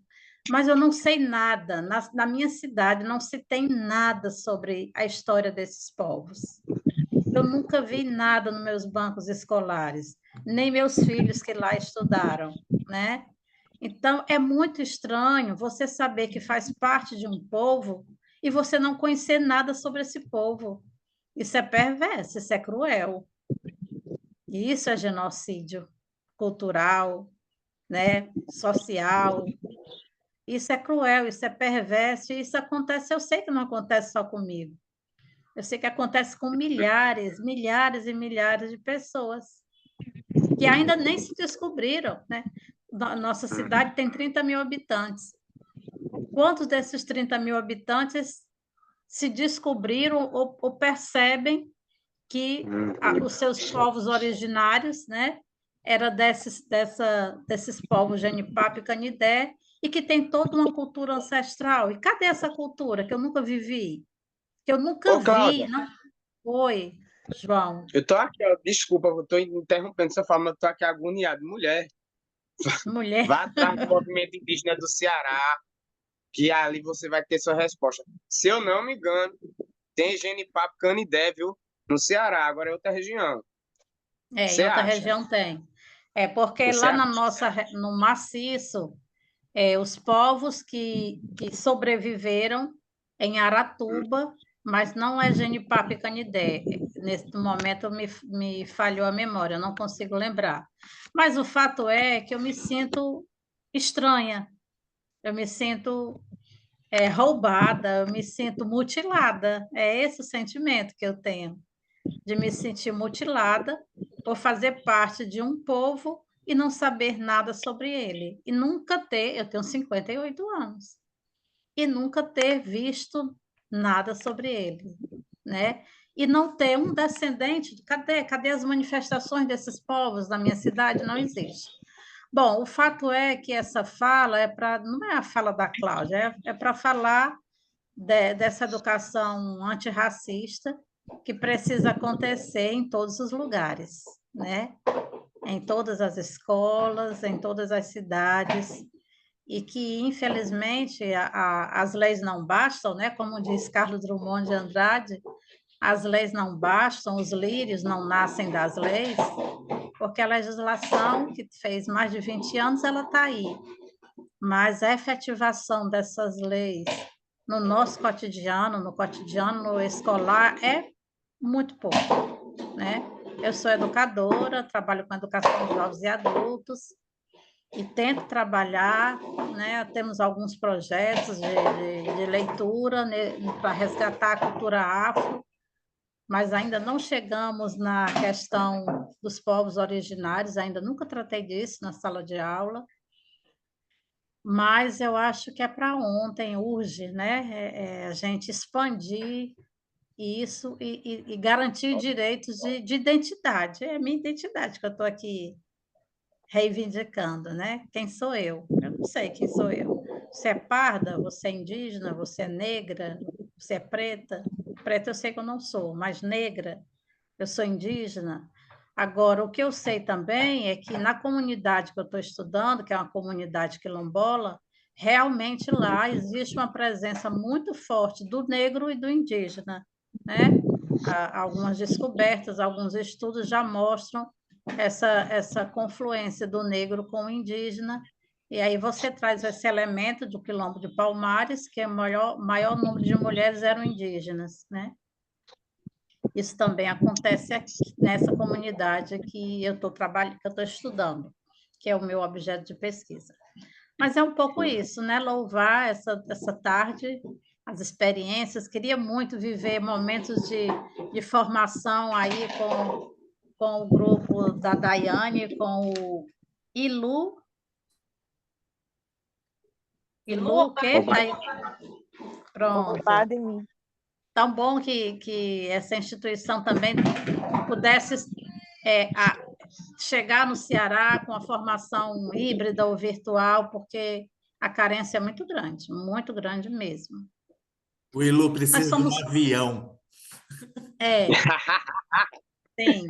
Speaker 4: Mas eu não sei nada. Na minha cidade não se tem nada sobre a história desses povos. Eu nunca vi nada nos meus bancos escolares, nem meus filhos que lá estudaram, né? Então, é muito estranho você saber que faz parte de um povo e você não conhecer nada sobre esse povo. Isso é perverso, isso é cruel. Isso é genocídio cultural, né? Social. Isso é cruel, isso é perverso, e isso acontece, eu sei que não acontece só comigo. Eu sei que acontece com milhares, milhares e milhares de pessoas que ainda nem se descobriram, né? Nossa cidade tem 30 mil habitantes. Quantos desses 30 mil habitantes se descobriram ou percebem que os seus povos originários, né, era desses povos Genipapo e Canidé, e que tem toda uma cultura ancestral. E cadê essa cultura que eu nunca vivi? Que eu nunca
Speaker 3: Ô, Cláudia,
Speaker 4: vi, não foi, João.
Speaker 3: eu tô aqui, ó, desculpa, eu tô interrompendo sua fala, mas eu tô aqui agoniado. Mulher,
Speaker 4: Mulher,
Speaker 3: vá atrás do movimento indígena do Ceará, que ali você vai ter sua resposta. Se eu não me engano, tem Genipapo Canidé, viu? No Ceará, agora é outra região.
Speaker 4: em
Speaker 3: Você
Speaker 4: outra
Speaker 3: acha?
Speaker 4: região tem. É porque
Speaker 3: Você
Speaker 4: lá
Speaker 3: acha?
Speaker 4: no maciço, os povos que sobreviveram em Aratuba, mas não é Genipapo e Canidé. Nesse momento me falhou a memória, eu não consigo lembrar. Mas o fato é que eu me sinto estranha, eu me sinto roubada, eu me sinto mutilada. É esse o sentimento que eu tenho, de me sentir mutilada por fazer parte de um povo e não saber nada sobre ele. E nunca ter, eu tenho 58 anos, e nunca ter visto nada sobre ele, né? E não ter um descendente, cadê as manifestações desses povos na minha cidade? Não existe. Bom, o fato é que essa fala não é a fala da Cláudia, é para falar dessa educação antirracista que precisa acontecer em todos os lugares, né? Em todas as escolas, em todas as cidades, e que, infelizmente, as leis não bastam, né? Como diz Carlos Drummond de Andrade, as leis não bastam, os lírios não nascem das leis, porque a legislação, que fez mais de 20 anos, ela está aí. Mas a efetivação dessas leis no nosso cotidiano, no cotidiano escolar, é muito pouco, né? Eu sou educadora, trabalho com educação de jovens e adultos e tento trabalhar, né? Temos alguns projetos de leitura, né, para resgatar a cultura afro, mas ainda não chegamos na questão dos povos originários, ainda nunca tratei disso na sala de aula. Mas eu acho que é para ontem, urge, né? A gente expandir isso e garantir direitos de identidade. É a minha identidade que eu estou aqui reivindicando, né? Quem sou eu? Eu não sei quem sou eu. Você é parda? Você é indígena? Você é negra? Você é preta? Preta eu sei que eu não sou, mas negra, eu sou indígena. Agora, o que eu sei também é que na comunidade que eu estou estudando, que é uma comunidade quilombola, realmente lá existe uma presença muito forte do negro e do indígena, né? Algumas descobertas, alguns estudos já mostram essa confluência do negro com o indígena, e aí você traz esse elemento do Quilombo de Palmares, que é maior número de mulheres eram indígenas, né? Isso também acontece aqui, nessa comunidade que eu estou trabalhando, que eu estou estudando, que é o meu objeto de pesquisa. Mas é um pouco isso, né? Louvar essa tarde, as experiências. Queria muito viver momentos de formação aí com o grupo da Daiane, com o Ilu. Ilu, o quê? Pronto.
Speaker 5: Ocupada em mim.
Speaker 4: Tão bom que essa instituição também pudesse chegar no Ceará com a formação híbrida ou virtual, porque a carência é muito grande mesmo.
Speaker 1: O Ilu
Speaker 4: Nós
Speaker 1: precisa de
Speaker 4: somos.
Speaker 1: um avião.
Speaker 4: Sim.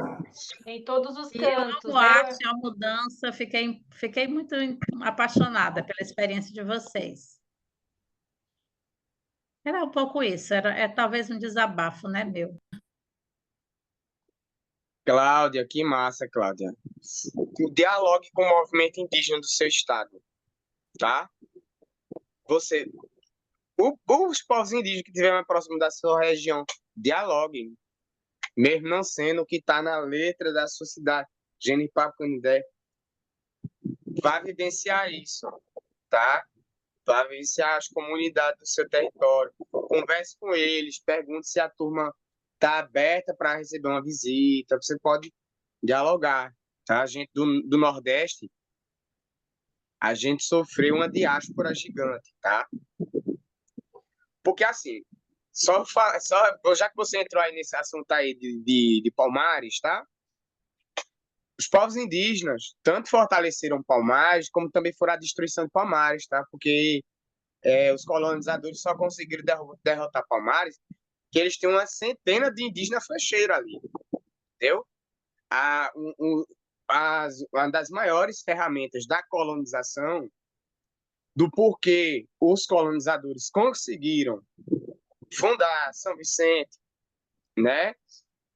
Speaker 2: Em todos os
Speaker 4: E eu
Speaker 2: cantos,
Speaker 4: amo
Speaker 2: né?
Speaker 4: arte, a mudança, fiquei muito apaixonada pela experiência de vocês. Era um pouco isso, é talvez um desabafo, né, meu?
Speaker 3: Cláudia, que massa, Cláudia. Dialogue com o movimento indígena do seu estado, tá? Você, os povos indígenas que estiverem mais próximos da sua região, dialoguem, mesmo não sendo o que está na letra da sua cidade. Genipapo Canindé, vá vivenciar isso, tá? Vá vivenciar as comunidades do seu território. Converse com eles, pergunte se a turma está aberta para receber uma visita. Você pode dialogar, tá? A gente do Nordeste, a gente sofreu uma diáspora gigante, tá? Porque assim, Já que você entrou aí nesse assunto aí de Palmares, tá? Os povos indígenas tanto fortaleceram Palmares, como também foram a destruição de Palmares, tá? Porque os colonizadores só conseguiram derrotar Palmares que eles têm uma centena de indígenas flecheiros ali, entendeu? Uma das maiores ferramentas da colonização, do porquê os colonizadores conseguiram fundar São Vicente, né?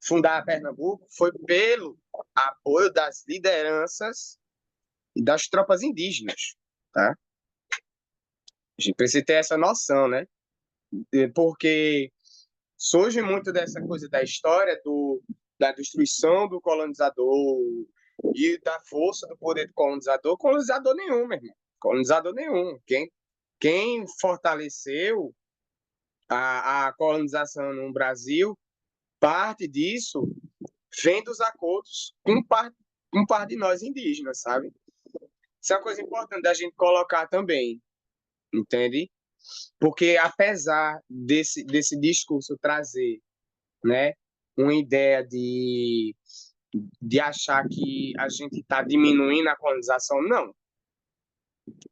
Speaker 3: Fundar Pernambuco, foi pelo apoio das lideranças e das tropas indígenas, tá? A gente precisa ter essa noção, né? Porque surge muito dessa coisa da história da destruição do colonizador e da força do poder do colonizador. Colonizador nenhum, meu irmão. Colonizador nenhum. Quem fortaleceu a colonização no Brasil, parte disso vem dos acordos com parte de nós indígenas, sabe? Isso é uma coisa importante da gente colocar também, entende? Porque apesar desse discurso trazer, né, uma ideia de achar que a gente está diminuindo a colonização, não.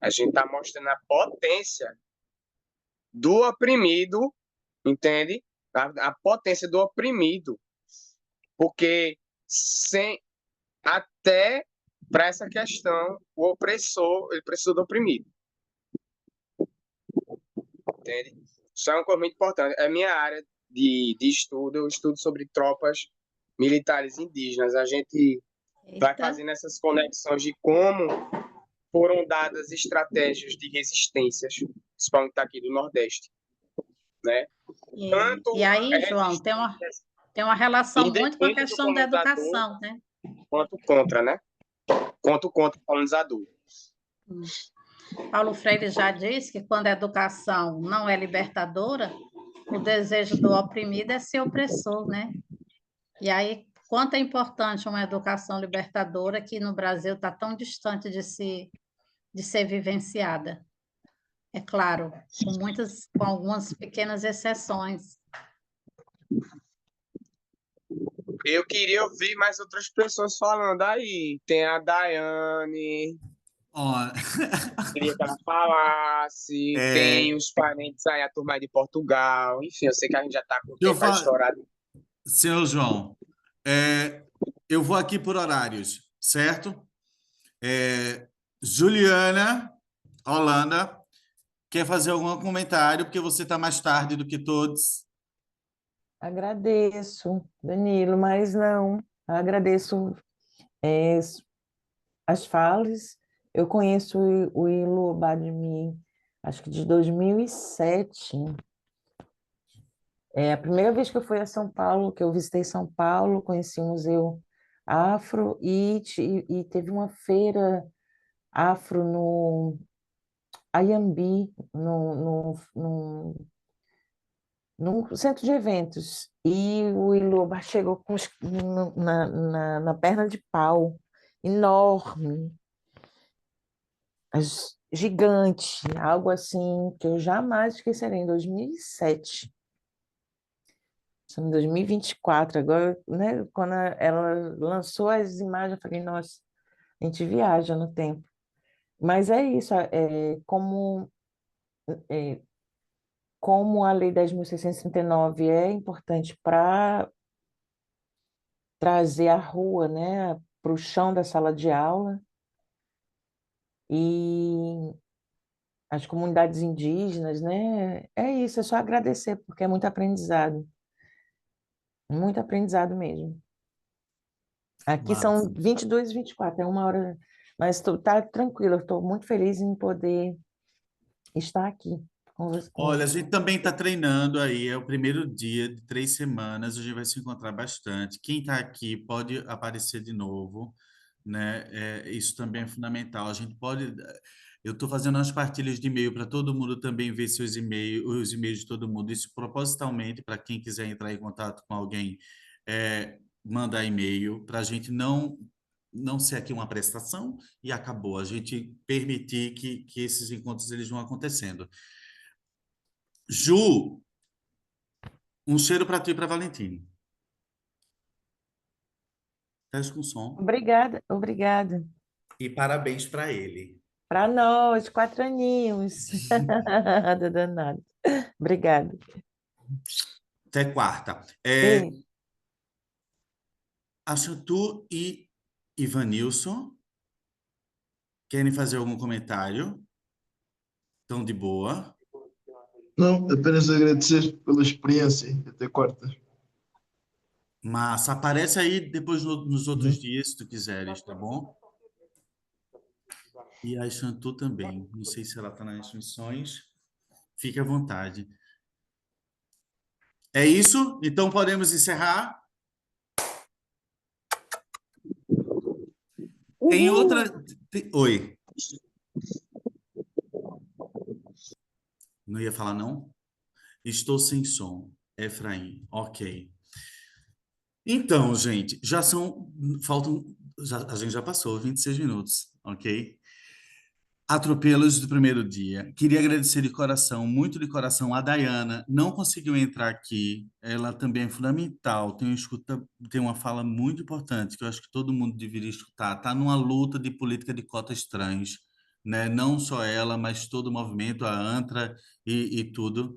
Speaker 3: A gente está mostrando a potência do oprimido, entende? A potência do oprimido. Porque até para essa questão, o opressor, ele precisa do oprimido. Entende? Isso é uma coisa muito importante. É a minha área de estudo, eu estudo sobre tropas militares indígenas. A gente vai fazendo essas conexões de como foram dadas estratégias de resistências, principalmente aqui do Nordeste, né?
Speaker 4: E aí, João, tem uma relação muito com a questão da educação, né?
Speaker 3: Quanto contra, né? Quanto contra o colonizador.
Speaker 4: Paulo Freire já disse que quando a educação não é libertadora, o desejo do oprimido é ser opressor, né? E aí, quanto é importante uma educação libertadora que no Brasil está tão distante de ser vivenciada. É claro, com algumas pequenas exceções.
Speaker 3: Eu queria ouvir mais outras pessoas falando aí. Tem a Daiane. Queria que ela falasse. Tem os parentes aí, a turma aí de Portugal. Enfim, eu sei que a gente já está com o tempo estourado.
Speaker 1: Senhor João, eu vou aqui por horários, certo? Juliana, Holanda, quer fazer algum comentário, porque você está mais tarde do que todos.
Speaker 5: Agradeço, Danilo, mas não, agradeço as falas. Eu conheço o Ilo Badmi, acho que de 2007. É a primeira vez que eu fui a São Paulo, que eu visitei São Paulo, conheci o Museu Afro e teve uma feira afro no Ayambi, num centro de eventos, e o Iloba chegou na perna de pau, enorme, gigante, algo assim que eu jamais esquecerei, em 2007. Estamos em 2024, agora, né, quando ela lançou as imagens, eu falei, nossa, a gente viaja no tempo. Mas é isso, como a Lei 10.639 é importante para trazer a rua, né, para o chão da sala de aula, e as comunidades indígenas, né, é isso, é só agradecer, porque é muito aprendizado mesmo. Aqui são 22 e 24, é 1 hora, mas tá tranquilo, eu estou muito feliz em poder estar aqui.
Speaker 1: Olha, a gente também está treinando aí, é o primeiro dia de 3 semanas, a gente vai se encontrar bastante. Quem está aqui pode aparecer de novo, né? Isso também é fundamental. A gente pode. Eu estou fazendo umas partilhas de e-mail para todo mundo também ver seus e-mails, os e-mails de todo mundo. Isso propositalmente para quem quiser entrar em contato com alguém, mandar e-mail para a gente não ser aqui uma prestação e acabou. A gente permitir que esses encontros eles vão acontecendo. Ju, Um cheiro para ti e para Valentino. Teste com som.
Speaker 5: Obrigada, obrigada.
Speaker 1: E parabéns para ele.
Speaker 5: Para nós, 4 aninhos. Nada danado. Obrigada.
Speaker 1: Até quarta.
Speaker 5: Beijo.
Speaker 1: Assuntu e Ivanilson querem fazer algum comentário? Estão de boa?
Speaker 6: Não, apenas agradecer pela experiência. Até quarta.
Speaker 1: Massa. Aparece aí depois nos outros
Speaker 6: Uhum.
Speaker 1: dias, se tu quiseres, tá bom? E a Assuntu também. Não sei se ela está nas instruções. Fique à vontade. É isso? Então podemos encerrar? Tem outra. Oi. Não ia falar, não? Estou sem som. Efraim. Ok. Então, gente, já são. Faltam. A gente já passou 26 minutos, ok? Atropelos do primeiro dia. Queria agradecer de coração, muito de coração, a Dayana. Não conseguiu entrar aqui. Ela também é fundamental. Tem uma fala muito importante que eu acho que todo mundo deveria escutar. Está numa luta de política de cotas trans, né? Não só ela, mas todo o movimento, a ANTRA e tudo.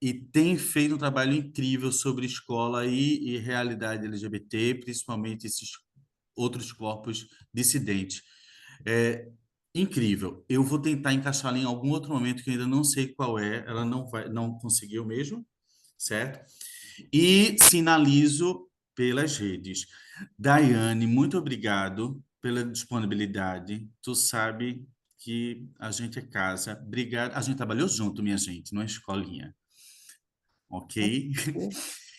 Speaker 1: E tem feito um trabalho incrível sobre escola e realidade LGBT, principalmente esses outros corpos dissidentes. É incrível. Eu vou tentar encaixá-la em algum outro momento que eu ainda não sei qual é. Ela não conseguiu mesmo, certo? E sinalizo pelas redes. Daiane, muito obrigado pela disponibilidade. Tu sabe que a gente é casa. Obrigado. A gente trabalhou junto, minha gente, numa escolinha. Ok?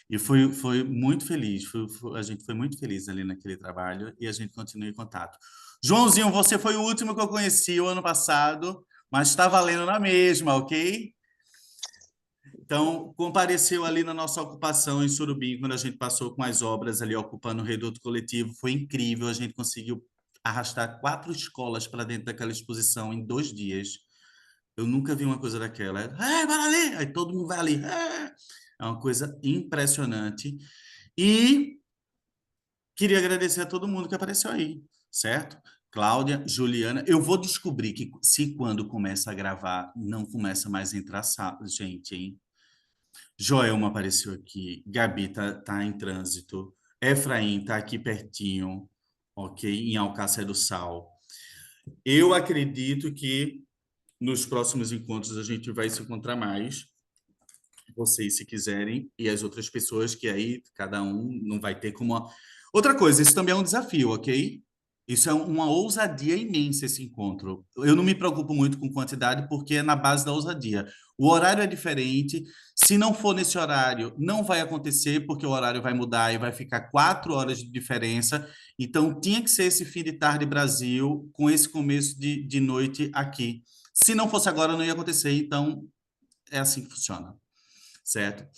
Speaker 1: E foi muito feliz. A gente foi muito feliz ali naquele trabalho e a gente continua em contato. Joãozinho, você foi o último que eu conheci o ano passado, mas está valendo na mesma, ok? Então, compareceu ali na nossa ocupação em Surubim, quando a gente passou com as obras ali ocupando o reduto coletivo. Foi incrível, a gente conseguiu arrastar 4 escolas para dentro daquela exposição em 2 dias. Eu nunca vi uma coisa daquela. Vai ali! Aí todo mundo vai ali. É uma coisa impressionante. E queria agradecer a todo mundo que apareceu aí, certo? Cláudia, Juliana, eu vou descobrir que se quando começa a gravar, não começa mais a entrar gente, hein? Joelma apareceu aqui, Gabi tá em trânsito, Efraim tá aqui pertinho, ok? Em Alcácer do Sal. Eu acredito que nos próximos encontros a gente vai se encontrar mais, vocês se quiserem, e as outras pessoas que aí cada um não vai ter como... Outra coisa, isso também é um desafio, ok? Isso é uma ousadia imensa, esse encontro. Eu não me preocupo muito com quantidade, porque é na base da ousadia. O horário é diferente. Se não for nesse horário, não vai acontecer, porque o horário vai mudar e vai ficar 4 horas de diferença. Então, tinha que ser esse fim de tarde Brasil, com esse começo de noite aqui. Se não fosse agora, não ia acontecer. Então, é assim que funciona, certo?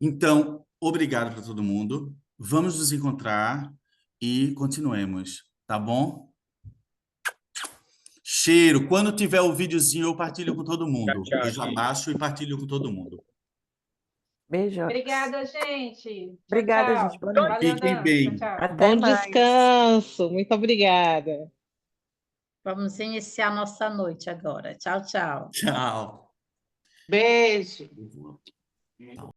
Speaker 1: Então, obrigado para todo mundo. Vamos nos encontrar e continuemos, tá bom? Cheiro. Quando tiver o videozinho, eu partilho com todo mundo.
Speaker 3: Tchau,
Speaker 1: Eu já
Speaker 3: gente.
Speaker 1: baixo e partilho com todo mundo.
Speaker 5: Beijo.
Speaker 2: Obrigada, gente. Tchau,
Speaker 5: Obrigada, gente.
Speaker 2: tchau.
Speaker 5: Boa noite.
Speaker 2: Valeu,
Speaker 1: Fiquem
Speaker 2: Dan. Tchau,
Speaker 1: bem.
Speaker 2: tchau.
Speaker 5: Até
Speaker 7: Bom
Speaker 5: mais.
Speaker 7: descanso. Muito obrigada.
Speaker 4: Vamos iniciar nossa noite agora. Tchau, tchau.
Speaker 1: Tchau.
Speaker 7: Beijo.